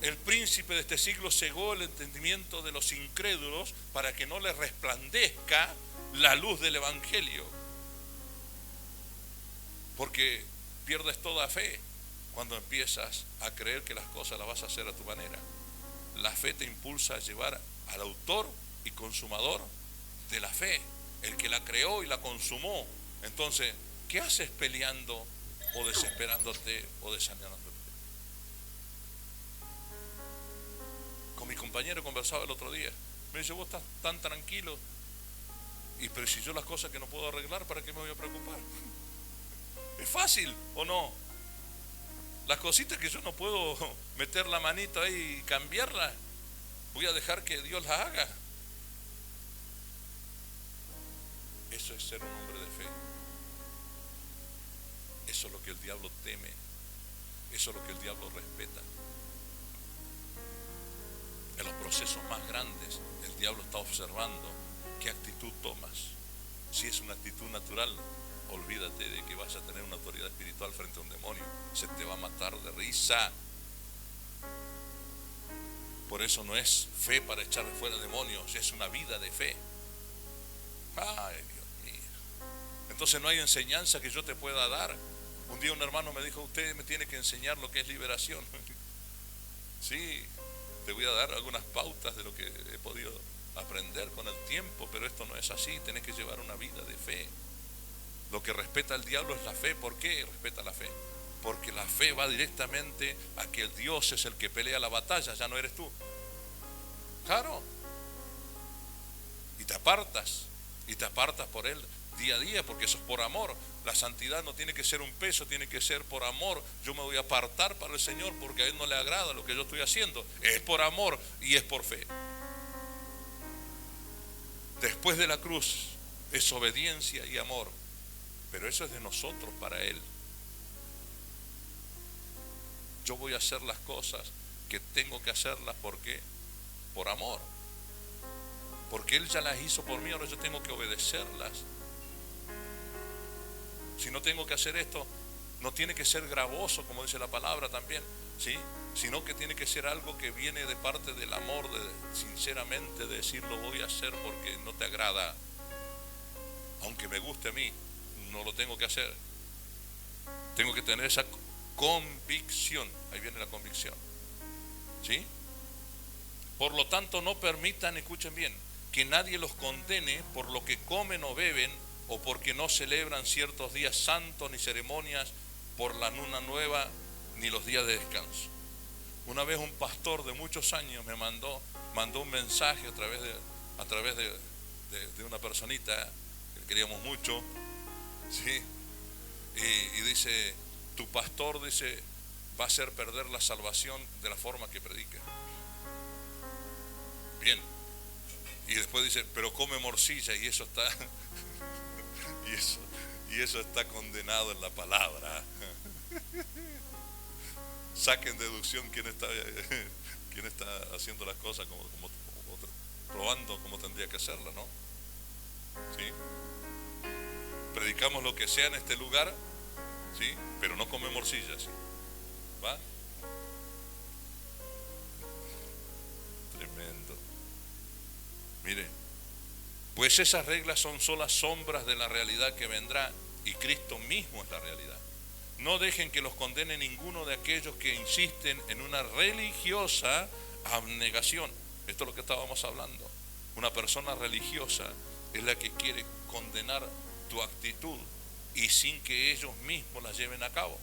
El príncipe de este siglo cegó el entendimiento de los incrédulos para que no les resplandezca la luz del Evangelio. Porque pierdes toda fe cuando empiezas a creer que las cosas las vas a hacer a tu manera. La fe te impulsa a llevar al autor y consumador de la fe, el que la creó y la consumó. Entonces, ¿qué haces peleando o desesperándote o desanimándote? Con mi compañero conversaba el otro día. Me dice, vos estás tan tranquilo. Pero si yo las cosas que no puedo arreglar, ¿para qué me voy a preocupar? ¿Es fácil o no? Las cositas que yo no puedo meter la manito ahí y cambiarlas, voy a dejar que Dios las haga. Eso es ser un hombre de fe. Eso es lo que el diablo teme. Eso es lo que el diablo respeta. En los procesos más grandes, el diablo está observando qué actitud tomas. Si es una actitud natural, olvídate de que vas a tener una autoridad espiritual frente a un demonio. Se te va a matar de risa. Por eso no es fe para echar fuera demonios, es una vida de fe. Ay, Dios mío. Entonces no hay enseñanza que yo te pueda dar. Un día un hermano me dijo, usted me tiene que enseñar lo que es liberación. Sí, te voy a dar algunas pautas de lo que he podido aprender con el tiempo, pero esto no es así. Tenés que llevar una vida de fe. Lo que respeta al diablo es la fe. ¿Por qué respeta la fe? Porque la fe va directamente a que el Dios es el que pelea la batalla, ya no eres tú. Claro. Y te apartas por Él día a día, porque eso es por amor. La santidad no tiene que ser un peso, tiene que ser por amor. Yo me voy a apartar para el Señor porque a Él no le agrada lo que yo estoy haciendo. Es por amor y es por fe. Después de la cruz es obediencia y amor. Pero eso es de nosotros para Él. Yo voy a hacer las cosas que tengo que hacerlas porque por amor. Porque Él ya las hizo por mí, ahora yo tengo que obedecerlas. Si no tengo que hacer esto, no tiene que ser gravoso, como dice la palabra también, ¿sí? Sino que tiene que ser algo que viene de parte del amor, sinceramente de decir lo voy a hacer porque no te agrada. Aunque me guste a mí, no lo tengo que hacer. Tengo que tener esa convicción. Ahí viene la convicción. ¿Sí? Por lo tanto, no permitan, escuchen bien, que nadie los condene por lo que comen o beben, o porque no celebran ciertos días santos ni ceremonias por la luna nueva ni los días de descanso. Una vez un pastor de muchos años me mandó un mensaje a través de una personita que queríamos mucho, ¿sí? Y dice, tu pastor, dice, va a hacer perder la salvación de la forma que predica. Bien. Y después dice, pero come morcilla y eso está y eso está condenado en la palabra. Saquen deducción quién está haciendo las cosas como probando como tendría que hacerla, ¿no? ¿Sí? Predicamos lo que sea en este lugar, ¿sí? Pero no come morcilla, ¿sí? ¿Va? Tremendo. Mire, pues esas reglas son solas sombras de la realidad que vendrá, y Cristo mismo es la realidad. No dejen que los condene ninguno de aquellos que insisten en una religiosa abnegación. Esto es lo que estábamos hablando. Una persona religiosa es la que quiere condenar tu actitud y sin que ellos mismos la lleven a cabo.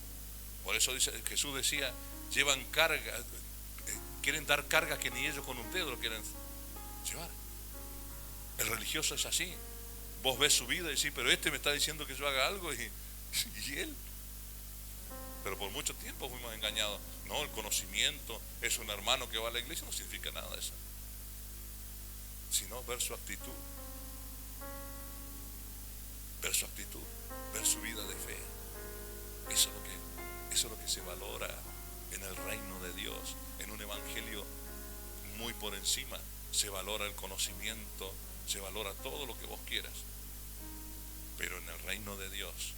Por eso Jesús decía, llevan carga, quieren dar cargas que ni ellos con un dedo lo quieren llevar. El religioso es así. Vos ves su vida y decís, pero este me está diciendo que yo haga algo y él. Pero por mucho tiempo fuimos engañados. No, el conocimiento es un hermano que va a la iglesia, no significa nada eso. Sino ver su actitud. Ver su actitud, ver su vida de fe. Eso es lo que se valora en el reino de Dios. En un evangelio muy por encima se valora el conocimiento, se valora todo lo que vos quieras. Pero en el reino de Dios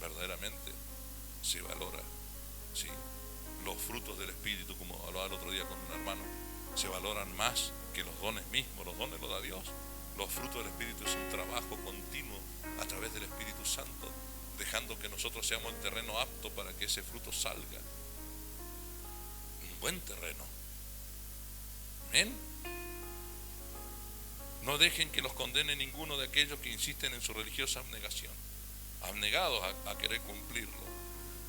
verdaderamente se valora, ¿sí?, los frutos del Espíritu, como hablaba el otro día con un hermano, se valoran más que los dones mismos. Los dones los da Dios. Los frutos del Espíritu es un trabajo continuo a través del Espíritu Santo, dejando que nosotros seamos el terreno apto para que ese fruto salga. Un buen terreno. ¿Amén? No dejen que los condene ninguno de aquellos que insisten en su religiosa abnegación, abnegados a querer cumplirlo,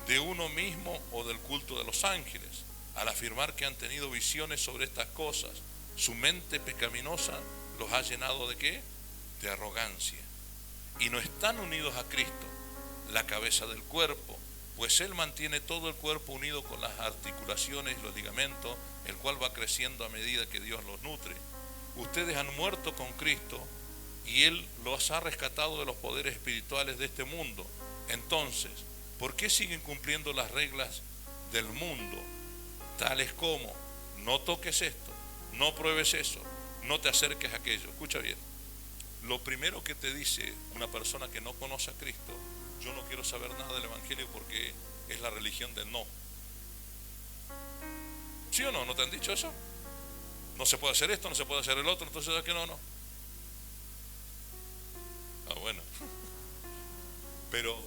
de uno mismo o del culto de los ángeles, al afirmar que han tenido visiones sobre estas cosas. Su mente pecaminosa los ha llenado ¿de qué? De arrogancia. Y no están unidos a Cristo, la cabeza del cuerpo, pues Él mantiene todo el cuerpo unido con las articulaciones y los ligamentos, el cual va creciendo a medida que Dios los nutre. Ustedes han muerto con Cristo y Él los ha rescatado de los poderes espirituales de este mundo. Entonces, ¿por qué siguen cumpliendo las reglas del mundo? Tales como, no toques esto, no pruebes eso, no te acerques a aquello. Escucha bien, lo primero que te dice una persona que no conoce a Cristo, yo no quiero saber nada del Evangelio porque es la religión del no. ¿Sí o no? ¿No te han dicho eso? No se puede hacer esto, no se puede hacer el otro, entonces ¿es que no? Ah, bueno. Pero,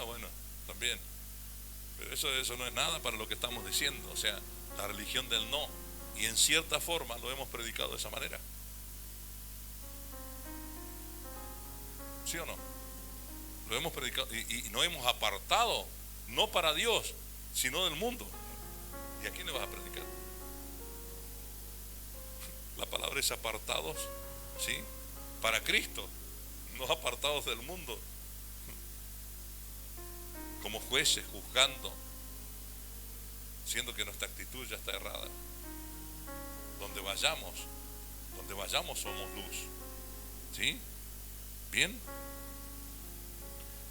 bueno, también. Pero eso no es nada para lo que estamos diciendo. O sea, la religión del no. Y en cierta forma lo hemos predicado de esa manera. ¿Sí o no? Lo hemos predicado y nos hemos apartado, no para Dios, sino del mundo. ¿Y a quién le vas a predicar? La palabra es apartados, ¿sí?, para Cristo, no apartados del mundo, como jueces juzgando, siendo que nuestra actitud ya está errada. Donde vayamos somos luz. ¿Sí? ¿Bien?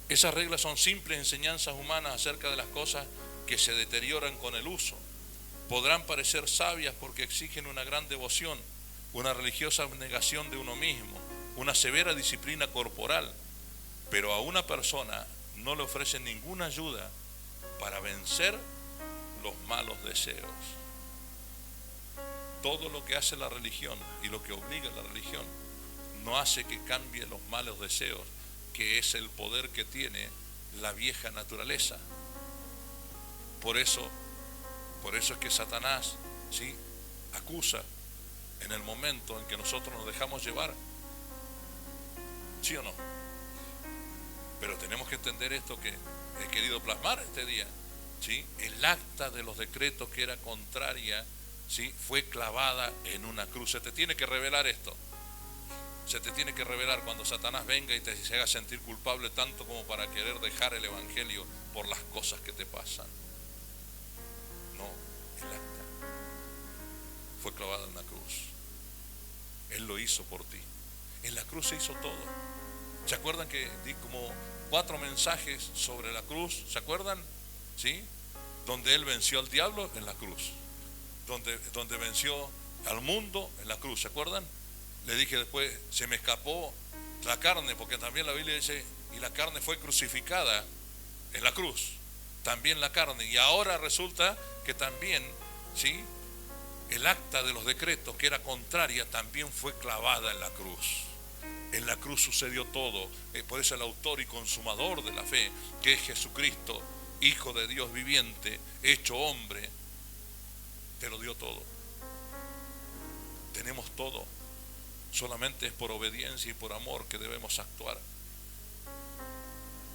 Esas reglas son simples enseñanzas humanas acerca de las cosas que se deterioran con el uso. Podrán parecer sabias porque exigen una gran devoción, una religiosa abnegación de uno mismo, una severa disciplina corporal, pero a una persona no le ofrecen ninguna ayuda para vencer los malos deseos. Todo lo que hace la religión y lo que obliga a la religión no hace que cambie los malos deseos, que es el poder que tiene la vieja naturaleza. Por eso es que Satanás, ¿sí?, acusa en el momento en que nosotros nos dejamos llevar. ¿Sí o no? Pero tenemos que entender esto que he querido plasmar este día, ¿sí? El acta de los decretos que era contraria, ¿sí?, fue clavada en una cruz. Se te tiene que revelar esto. Se te tiene que revelar cuando Satanás venga y te haga sentir culpable tanto como para querer dejar el evangelio por las cosas que te pasan. No, el acta fue clavada en la cruz. Él lo hizo por ti. En la cruz se hizo todo. ¿Se acuerdan que di como 4 mensajes sobre la cruz? ¿Se acuerdan? ¿Sí? Donde Él venció al diablo, en la cruz. Donde venció al mundo, en la cruz. ¿Se acuerdan? Le dije después, se me escapó la carne, porque también la Biblia dice, y la carne fue crucificada en la cruz. También la carne. Y ahora resulta que también, ¿sí?, el acta de los decretos que era contraria también fue clavada en la cruz. En la cruz sucedió todo. Por eso el autor y consumador de la fe, que es Jesucristo, Hijo de Dios viviente, hecho hombre, te lo dio todo. tenemos todo. Solamente es por obediencia y por amor que debemos actuar.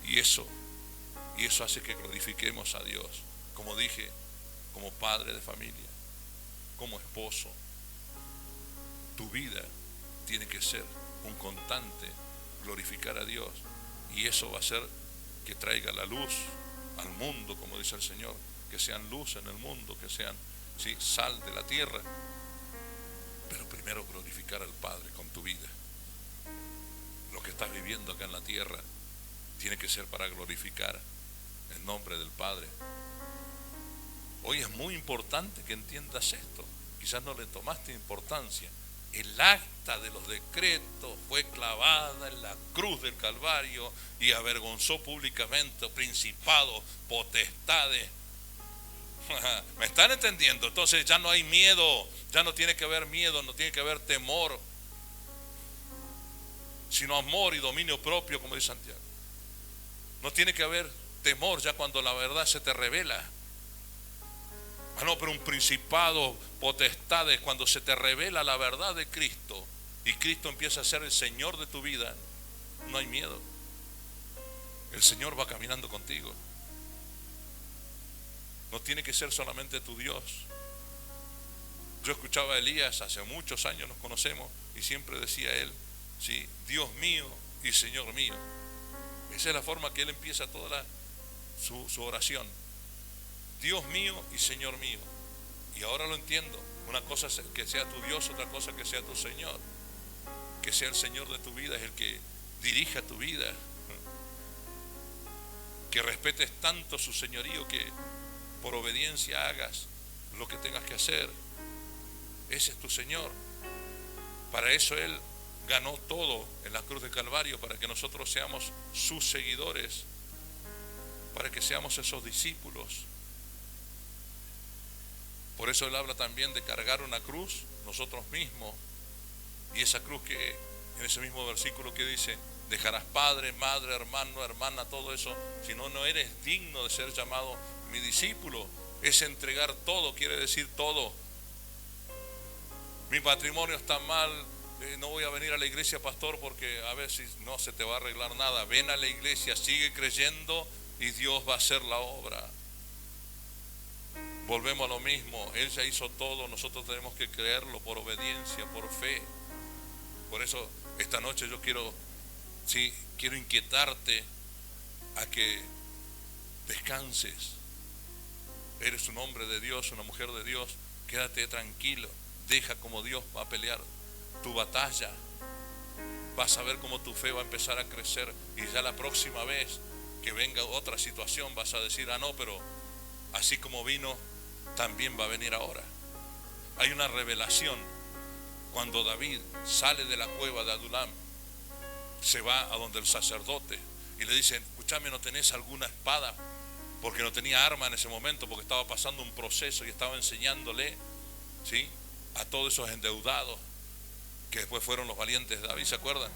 Y eso hace que glorifiquemos a Dios. Como dije, como padre de familia, como esposo, tu vida tiene que ser un constante glorificar a Dios. Y eso va a hacer que traiga la luz al mundo, como dice el Señor, que sean luz en el mundo, que sean, ¿sí?, sal de la tierra. Pero primero glorificar al Padre con tu vida. Lo que estás viviendo acá en la tierra tiene que ser para glorificar el nombre del Padre. Hoy es muy importante que entiendas esto. Quizás no le tomaste importancia. El acta de los decretos fue clavada en la cruz del Calvario y avergonzó públicamente principados, potestades. ¿Me están entendiendo? Entonces ya no hay miedo, ya no tiene que haber miedo, no tiene que haber temor, sino amor y dominio propio, como dice Santiago. No tiene que haber temor ya cuando la verdad se te revela. No, pero un principado, potestades, cuando se te revela la verdad de Cristo y Cristo empieza a ser el Señor de tu vida, no hay miedo. El Señor va caminando contigo. No tiene que ser solamente tu Dios. Yo escuchaba a Elías, hace muchos años nos conocemos, y siempre decía él, sí, Dios mío y Señor mío. Esa es la forma que él empieza toda su oración. Dios mío y Señor mío. Y ahora lo entiendo. Una cosa es que sea tu Dios, otra cosa que sea tu Señor. Que sea el Señor de tu vida, es el que dirija tu vida. Que respetes tanto su señorío que por obediencia hagas lo que tengas que hacer. Ese es tu Señor. Para eso Él ganó todo en la cruz de Calvario, para que nosotros seamos sus seguidores, para que seamos esos discípulos. Por eso Él habla también de cargar una cruz nosotros mismos. Y esa cruz que en ese mismo versículo que dice, dejarás padre, madre, hermano, hermana, todo eso, si no, no eres digno de ser llamado mi discípulo. Es entregar todo, quiere decir todo. Mi matrimonio está mal, no voy a venir a la iglesia, pastor, porque a ver si no se te va a arreglar nada. Ven a la iglesia, sigue creyendo y Dios va a hacer la obra. Volvemos a lo mismo, Él ya hizo todo, nosotros tenemos que creerlo por obediencia, por fe. Por eso esta noche yo quiero inquietarte a que descanses. Eres un hombre de Dios, una mujer de Dios, quédate tranquilo, deja como Dios va a pelear tu batalla. Vas a ver cómo tu fe va a empezar a crecer, y ya la próxima vez que venga otra situación vas a decir, no, pero así como vino, también va a venir ahora. Hay una revelación. Cuando David sale de la cueva de Adulam, se va a donde el sacerdote y le dicen, escúchame, ¿no tenés alguna espada? Porque no tenía arma en ese momento, porque estaba pasando un proceso y estaba enseñándole, ¿sí?, a todos esos endeudados que después fueron los valientes de David, ¿se acuerdan?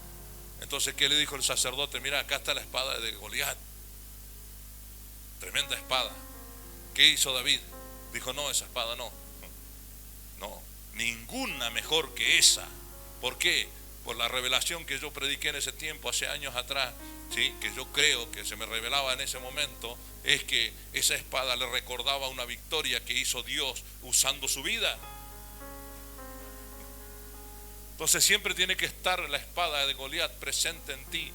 Entonces, ¿qué le dijo el sacerdote? Mira, acá está la espada de Goliat, tremenda espada. ¿Qué hizo David? Dijo, no, esa espada no, ninguna mejor que esa. ¿Por qué? Por la revelación que yo prediqué en ese tiempo, hace años atrás, ¿sí?, que yo creo que se me revelaba en ese momento, es que esa espada le recordaba una victoria que hizo Dios usando su vida. Entonces siempre tiene que estar la espada de Goliat presente en ti,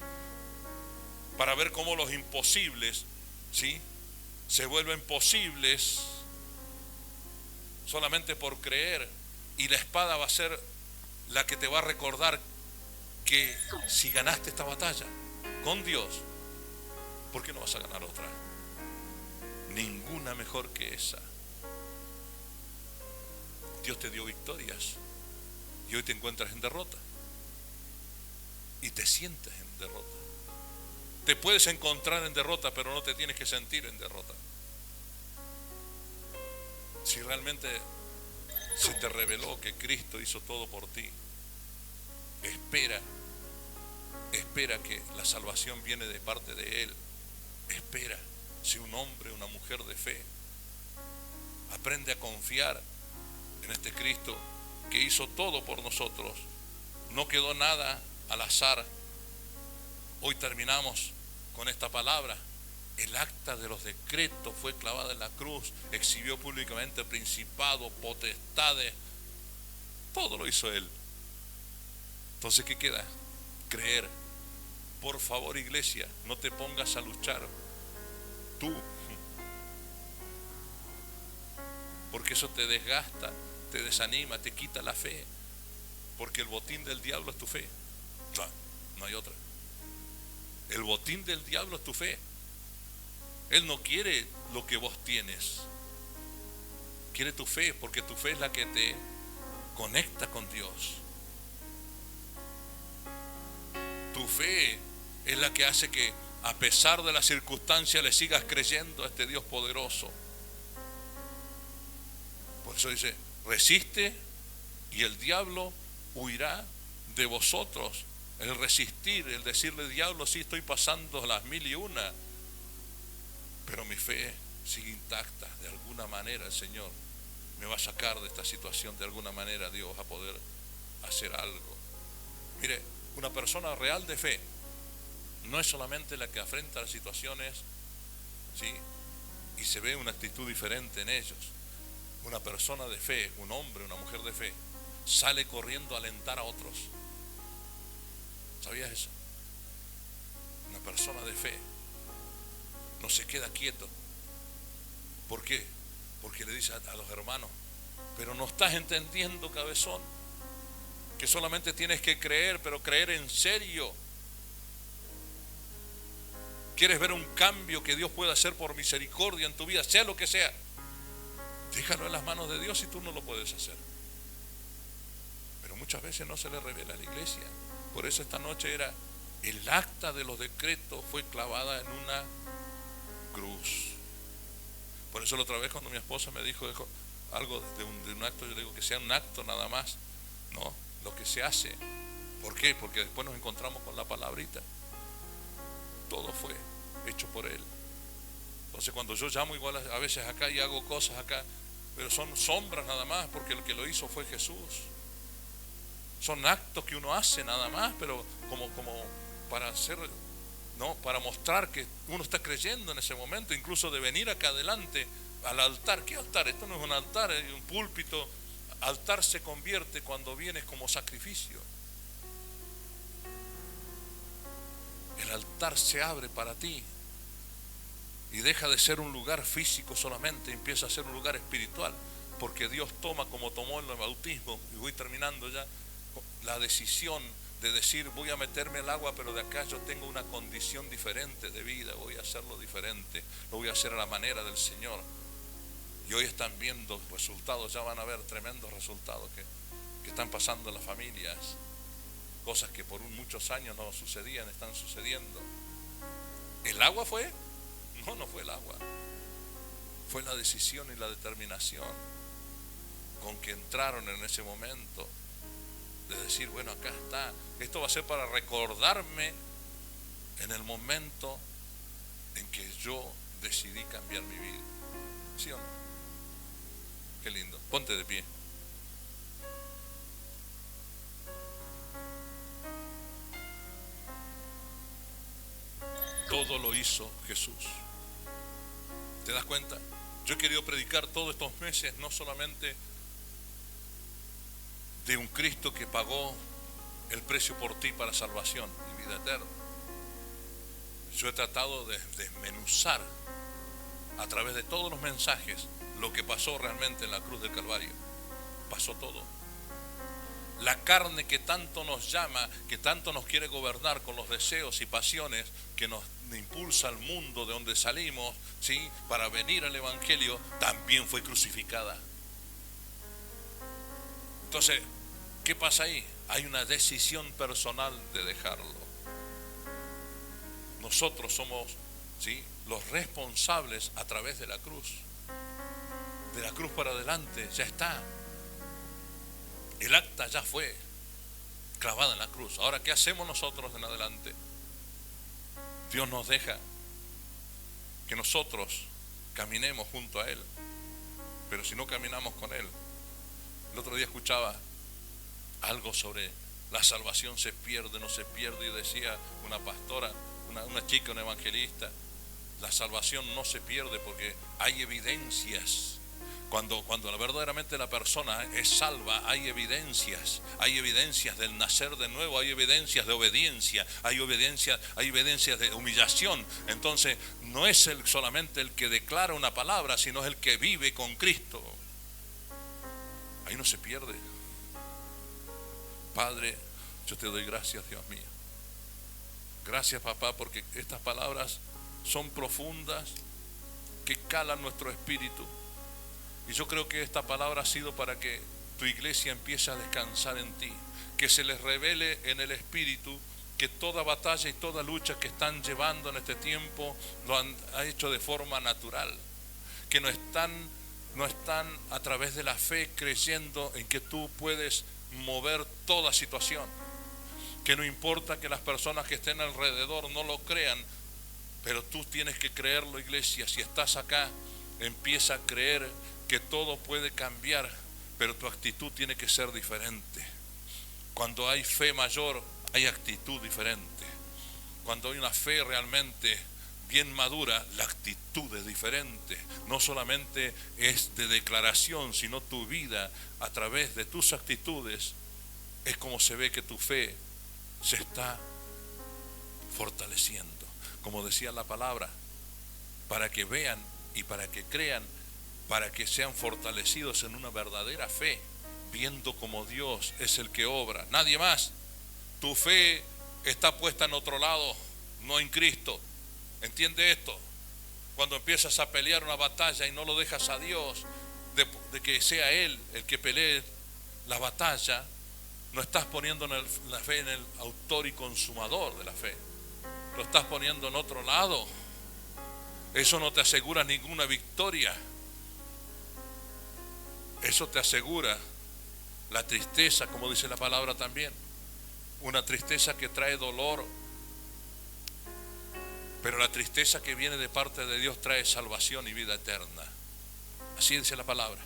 para ver cómo los imposibles, ¿sí?, se vuelven posibles solamente por creer. Y la espada va a ser la que te va a recordar que si ganaste esta batalla con Dios, ¿por qué no vas a ganar otra? Ninguna mejor que esa. Dios te dio victorias y hoy te encuentras en derrota y te sientes en derrota. Te puedes encontrar en derrota, pero no te tienes que sentir en derrota. Si realmente se te reveló que Cristo hizo todo por ti, espera que la salvación viene de parte de Él. Espera, sé un hombre, una mujer de fe. Aprende a confiar en este Cristo que hizo todo por nosotros. No quedó nada al azar. Hoy terminamos con esta palabra. El acta de los decretos fue clavada en la cruz, exhibió públicamente principados, potestades, todo lo hizo Él. Entonces, ¿qué queda? Creer. Por favor, iglesia, no te pongas a luchar tú, porque eso te desgasta, te desanima, te quita la fe, porque el botín del diablo es tu fe. No hay otra. El botín del diablo es tu fe. Él no quiere lo que vos tienes, quiere tu fe, porque tu fe es la que te conecta con Dios. Tu fe es la que hace que, a pesar de las circunstancias, le sigas creyendo a este Dios poderoso. Por eso dice, resiste y el diablo huirá de vosotros. El resistir, el decirle, diablo, sí estoy pasando las 1001, pero mi fe sigue intacta. De alguna manera el Señor me va a sacar de esta situación, de alguna manera Dios va a poder hacer algo. Mire, una persona real de fe no es solamente la que afrenta las situaciones, ¿sí?, y se ve una actitud diferente en ellos. Una persona de fe, un hombre, una mujer de fe, sale corriendo a alentar a otros. ¿Sabías eso? Una persona de fe no se queda quieto. ¿Por qué? Porque le dice a los hermanos, pero no estás entendiendo, cabezón, que solamente tienes que creer, pero creer en serio. ¿Quieres ver un cambio que Dios pueda hacer por misericordia en tu vida, sea lo que sea? Déjalo en las manos de Dios si tú no lo puedes hacer. Pero muchas veces no se le revela a la iglesia. Por eso esta noche era, el acta de los decretos fue clavada en una cruz. Por eso la otra vez cuando mi esposa me dijo algo de un acto, yo le digo que sea un acto nada más, no, lo que se hace. ¿Por qué? Porque después nos encontramos con la palabrita. Todo fue hecho por Él. Entonces cuando yo llamo igual a veces acá y hago cosas acá, pero son sombras nada más, porque el que lo hizo fue Jesús. Son actos que uno hace nada más, pero como para hacer, no, para mostrar que uno está creyendo en ese momento, incluso de venir acá adelante al altar. ¿Qué altar? Esto no es un altar, es un púlpito. Altar se convierte cuando vienes como sacrificio. El altar se abre para ti y deja de ser un lugar físico solamente, empieza a ser un lugar espiritual, porque Dios toma, como tomó en el bautismo, y voy terminando ya, la decisión de decir, voy a meterme al agua, pero de acá yo tengo una condición diferente de vida, voy a hacerlo diferente, lo voy a hacer a la manera del Señor. Y hoy están viendo resultados, ya van a ver tremendos resultados que están pasando en las familias. Cosas que por muchos años no sucedían, están sucediendo. ¿El agua fue? No fue el agua. Fue la decisión y la determinación con que entraron en ese momento de decir, bueno, acá está. Esto va a ser para recordarme en el momento en que yo decidí cambiar mi vida. ¿Sí o no? Qué lindo. Ponte de pie. Todo lo hizo Jesús. ¿Te das cuenta? Yo he querido predicar todos estos meses no solamente de un Cristo que pagó el precio por ti para salvación y vida eterna. Yo he tratado de desmenuzar a través de todos los mensajes lo que pasó realmente en la cruz del Calvario. Pasó todo. La carne que tanto nos llama, que tanto nos quiere gobernar con los deseos y pasiones que nos impulsa al mundo de donde salimos, ¿sí?, para venir al Evangelio, también fue crucificada. Entonces, ¿qué pasa ahí? Hay una decisión personal de dejarlo. Nosotros somos, ¿sí?, los responsables a través de la cruz. De la cruz para adelante, ya está. El acta ya fue clavada en la cruz. Ahora, ¿qué hacemos nosotros en adelante? Dios nos deja que nosotros caminemos junto a Él. Pero si no caminamos con Él. El otro día escuchaba algo sobre la salvación se pierde, no se pierde. Y decía una pastora, una chica, una evangelista, la salvación no se pierde porque hay evidencias. Cuando verdaderamente la persona es salva, hay evidencias del nacer de nuevo, hay evidencias de obediencia, hay evidencias de humillación. Entonces no es solamente el que declara una palabra, sino es el que vive con Cristo. Ahí no se pierde. Padre, yo te doy gracias, Dios mío. Gracias, papá, porque estas palabras son profundas, que calan nuestro espíritu. Y yo creo que esta palabra ha sido para que tu iglesia empiece a descansar en ti, que se les revele en el espíritu que toda batalla y toda lucha que están llevando en este tiempo lo han hecho de forma natural, que no están a través de la fe creyendo en que tú puedes mover toda situación, que no importa que las personas que estén alrededor no lo crean, pero tú tienes que creerlo, iglesia. Si estás acá, empieza a creer que todo puede cambiar, pero tu actitud tiene que ser diferente. Cuando hay fe mayor, hay actitud diferente. Cuando hay una fe realmente bien madura, la actitud es diferente. No solamente es de declaración, sino tu vida a través de tus actitudes es como se ve que tu fe se está fortaleciendo. Como decía la palabra, para que vean y para que crean, para que sean fortalecidos en una verdadera fe, viendo como Dios es el que obra, nadie más. Tu fe está puesta en otro lado, no en Cristo. ¿Entiende esto? Cuando empiezas a pelear una batalla y no lo dejas a Dios, de que sea Él el que pelee la batalla, no estás poniendo la fe en el autor y consumador de la fe, lo estás poniendo en otro lado. Eso no te asegura ninguna victoria. Eso te asegura la tristeza, como dice la palabra también. Una tristeza que trae dolor. Pero la tristeza que viene de parte de Dios trae salvación y vida eterna. Así dice la palabra.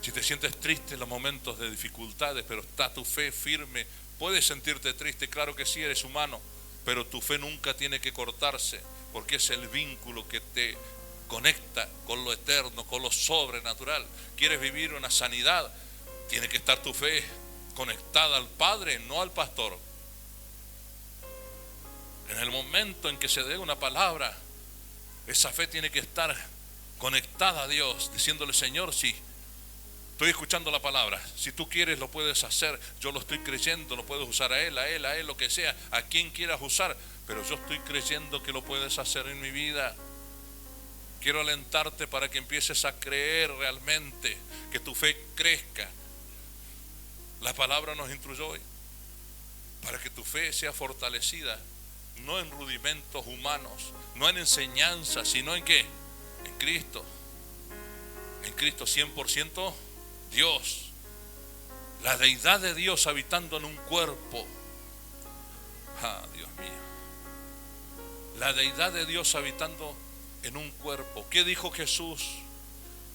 Si te sientes triste en los momentos de dificultades, pero está tu fe firme, puedes sentirte triste, claro que sí, eres humano, pero tu fe nunca tiene que cortarse, porque es el vínculo que te conecta con lo eterno, con lo sobrenatural. ¿Quieres vivir una sanidad? Tiene que estar tu fe conectada al Padre, no al pastor. En el momento en que se dé una palabra, esa fe tiene que estar conectada a Dios, diciéndole: Señor, sí, estoy escuchando la palabra, si tú quieres lo puedes hacer, yo lo estoy creyendo, lo puedes usar a él, lo que sea, a quien quieras usar, pero yo estoy creyendo que lo puedes hacer en mi vida. Quiero alentarte para que empieces a creer realmente, que tu fe crezca. La palabra nos instruyó hoy para que tu fe sea fortalecida, no en rudimentos humanos, no en enseñanza, sino en ¿qué? En Cristo. En Cristo 100% Dios. La deidad de Dios habitando en un cuerpo. Dios mío. La deidad de Dios habitando en un cuerpo. ¿Qué dijo Jesús?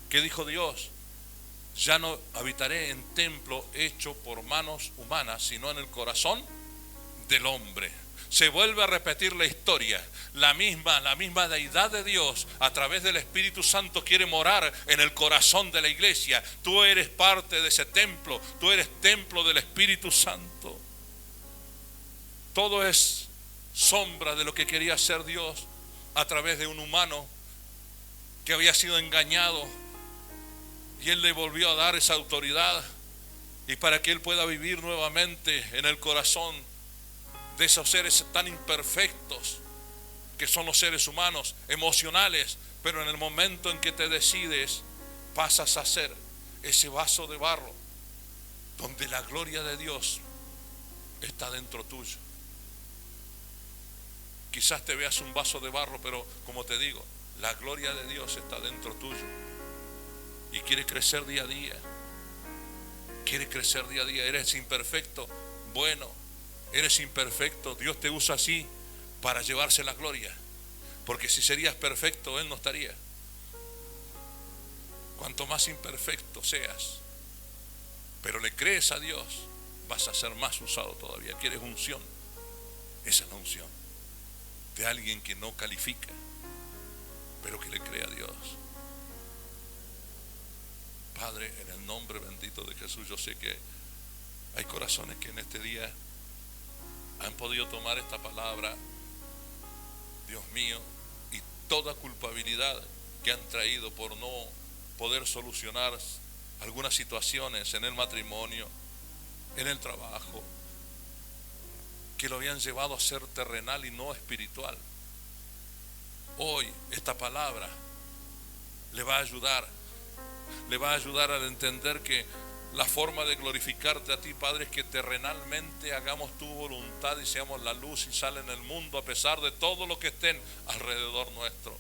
¿Qué dijo Dios? Ya no habitaré en templo hecho por manos humanas, sino en el corazón del hombre. Se vuelve a repetir la historia. La misma deidad de Dios a través del Espíritu Santo quiere morar en el corazón de la iglesia. Tú eres parte de ese templo. Tú eres templo del Espíritu Santo. Todo es sombra de lo que quería hacer Dios a través de un humano que había sido engañado, y Él le volvió a dar esa autoridad, y para que Él pueda vivir nuevamente en el corazón de esos seres tan imperfectos que son los seres humanos, emocionales, pero en el momento en que te decides, pasas a ser ese vaso de barro donde la gloria de Dios está dentro tuyo. Quizás te veas un vaso de barro, pero como te digo, la gloria de Dios está dentro tuyo y quiere crecer día a día. Quiere crecer día a día. Eres imperfecto, bueno, eres imperfecto. Dios te usa así para llevarse la gloria, porque si serías perfecto, Él no estaría. Cuanto más imperfecto seas, pero le crees a Dios, vas a ser más usado todavía. ¿Quieres unción? Esa es la unción de alguien que no califica, pero que le cree a Dios. Padre, en el nombre bendito de Jesús, yo sé que hay corazones que en este día han podido tomar esta palabra, Dios mío, y toda culpabilidad que han traído por no poder solucionar algunas situaciones en el matrimonio, en el trabajo, que lo habían llevado a ser terrenal y no espiritual. Hoy esta palabra le va a ayudar a entender que la forma de glorificarte a ti, Padre, es que terrenalmente hagamos tu voluntad y seamos la luz y sal en el mundo a pesar de todo lo que estén alrededor nuestro.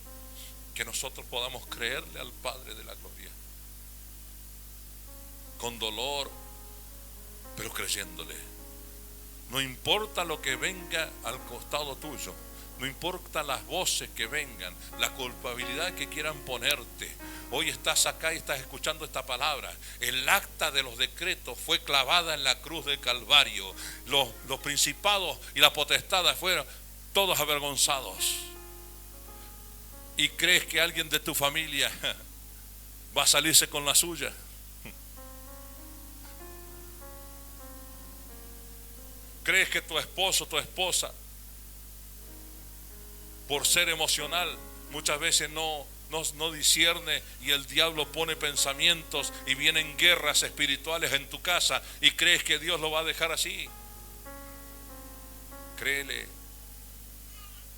Que nosotros podamos creerle al Padre de la gloria, con dolor, pero creyéndole. No importa lo que venga al costado tuyo, no importa las voces que vengan, la culpabilidad que quieran ponerte. Hoy estás acá y estás escuchando esta palabra. El acta de los decretos fue clavada en la cruz del Calvario. Los principados y las potestades fueron todos avergonzados. ¿Y crees que alguien de tu familia va a salirse con la suya? ¿Crees que tu esposo, tu esposa, por ser emocional, muchas veces no discierne y el diablo pone pensamientos y vienen guerras espirituales en tu casa y crees que Dios lo va a dejar así? Créele,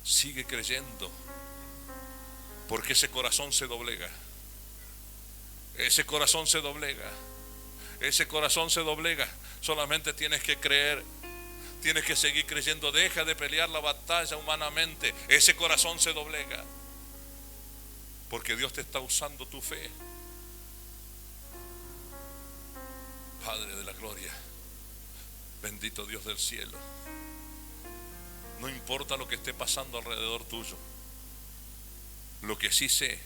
sigue creyendo, porque ese corazón se doblega. Ese corazón se doblega. Ese corazón se doblega. Solamente tienes que creer. Tienes que seguir creyendo. Deja de pelear la batalla humanamente. Ese corazón se doblega, porque Dios te está usando tu fe. Padre de la gloria, bendito Dios del cielo, no importa lo que esté pasando alrededor tuyo, lo que sí sé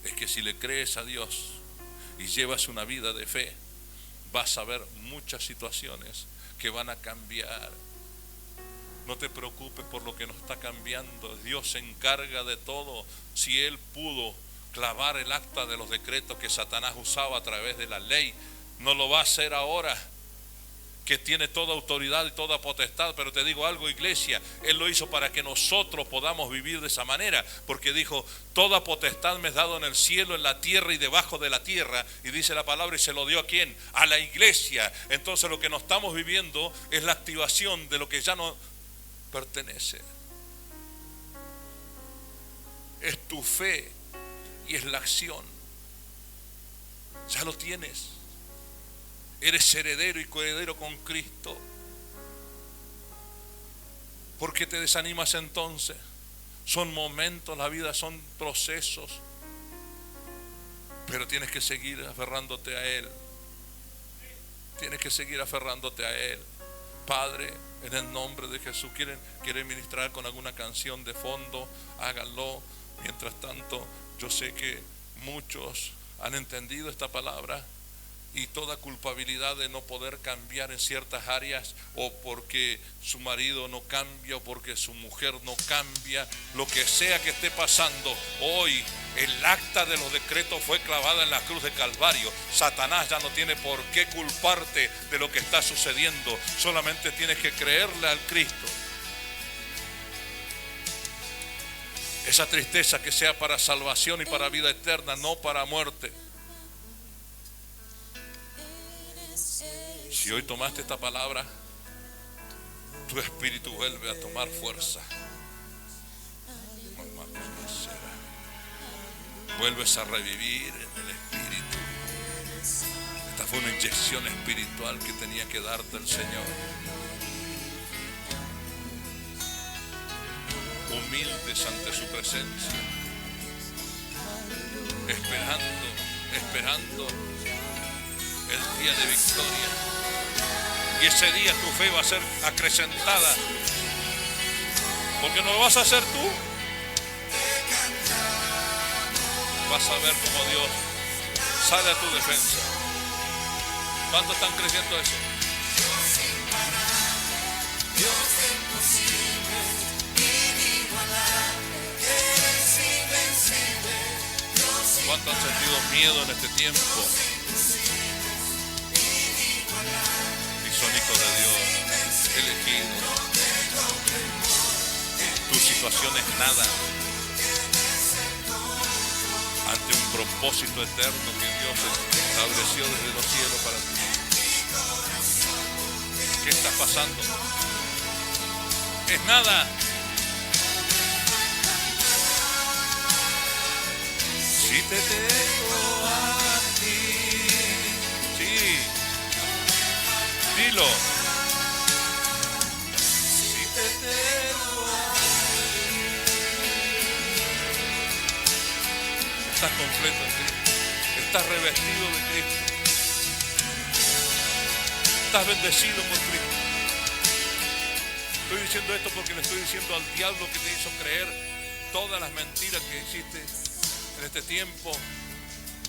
es que si le crees a Dios y llevas una vida de fe, vas a ver muchas situaciones que van a cambiar. No te preocupes por lo que no está cambiando. Dios se encarga de todo. Si Él pudo clavar el acta de los decretos que Satanás usaba a través de la ley, no lo va a hacer ahora, que tiene toda autoridad y toda potestad. Pero te digo algo, iglesia, Él lo hizo para que nosotros podamos vivir de esa manera, porque dijo: toda potestad me es dado en el cielo, en la tierra y debajo de la tierra. Y dice la palabra, y se lo dio ¿a quién? A la iglesia. Entonces lo que nos estamos viviendo es la activación de lo que ya no pertenece. Es tu fe y es la acción. Ya lo tienes. Eres heredero y coheredero con Cristo. ¿Por qué te desanimas entonces? Son momentos, la vida son procesos, pero tienes que seguir aferrándote a Él. Tienes que seguir aferrándote a Él. Padre, en el nombre de Jesús, quieren ministrar con alguna canción de fondo, háganlo. Mientras tanto, yo sé que muchos han entendido esta palabra, y toda culpabilidad de no poder cambiar en ciertas áreas, o porque su marido no cambia, o porque su mujer no cambia, lo que sea que esté pasando, hoy el acta de los decretos fue clavada en la cruz de Calvario. Satanás ya no tiene por qué culparte de lo que está sucediendo. Solamente tienes que creerle al Cristo. Esa tristeza que sea para salvación y para vida eterna, no para muerte. Si hoy tomaste esta palabra, tu espíritu vuelve a tomar fuerza. Vuelves a revivir en el espíritu. Esta fue una inyección espiritual que tenía que darte el Señor. Humildes ante su presencia, esperando el día de victoria. Y ese día tu fe va a ser acrecentada, porque no lo vas a hacer tú. Vas a ver cómo Dios sale a tu defensa. ¿Cuántos están creyendo eso? ¿Cuántos han sentido miedo en este tiempo? Y son hijos de Dios, elegidos. Tu situación es nada ante un propósito eterno que Dios estableció desde los cielos para ti. ¿Qué está pasando? Es nada. Si te tengo a ti, sí, dilo. Si te tengo a ti, estás completo en Cristo, estás revestido de Cristo, estás bendecido por Cristo. Estoy diciendo esto porque le estoy diciendo al diablo que te hizo creer todas las mentiras que hiciste en este tiempo,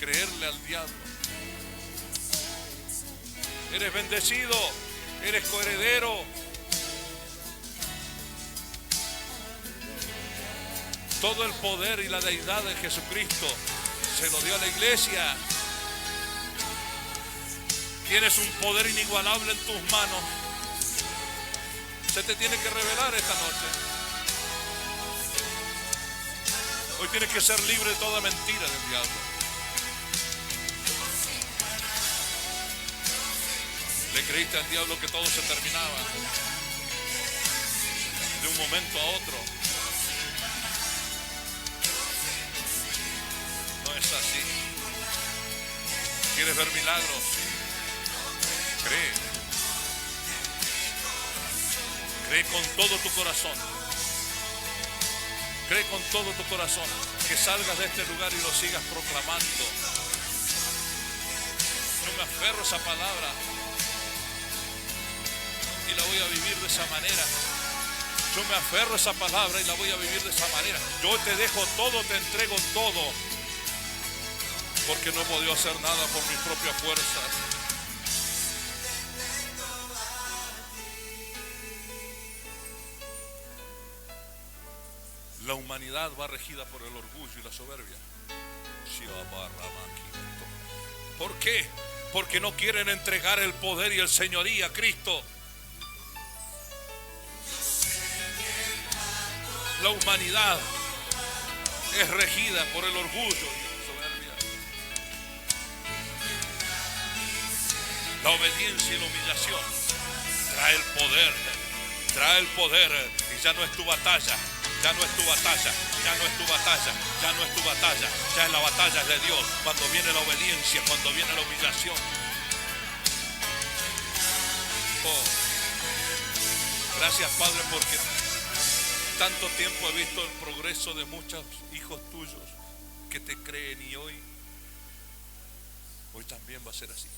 creerle al diablo. Eres bendecido, eres coheredero. Todo el poder y la deidad de Jesucristo se lo dio a la iglesia. Tienes un poder inigualable en tus manos. Se te tiene que revelar esta noche. Hoy tienes que ser libre de toda mentira del diablo. Le creíste al diablo que todo se terminaba de un momento a otro. No es así. ¿Quieres ver milagros? Cree. Cree con todo tu corazón. Cree con todo tu corazón que salgas de este lugar y lo sigas proclamando. Yo me aferro a esa palabra y la voy a vivir de esa manera. Yo me aferro a esa palabra y la voy a vivir de esa manera. Yo te dejo todo, te entrego todo, porque no he podido hacer nada por mis propias fuerzas. La humanidad va regida por el orgullo y la soberbia. ¿Por qué? Porque no quieren entregar el poder y el señorío a Cristo. La humanidad es regida por el orgullo y la soberbia. La obediencia y la humillación trae el poder. Trae el poder y ya no es tu batalla. Ya no es tu batalla, ya no es tu batalla, ya no es tu batalla, ya es la batalla de Dios. Cuando viene la obediencia, cuando viene la humillación. Oh, gracias Padre, porque tanto tiempo he visto el progreso de muchos hijos tuyos que te creen y hoy también va a ser así.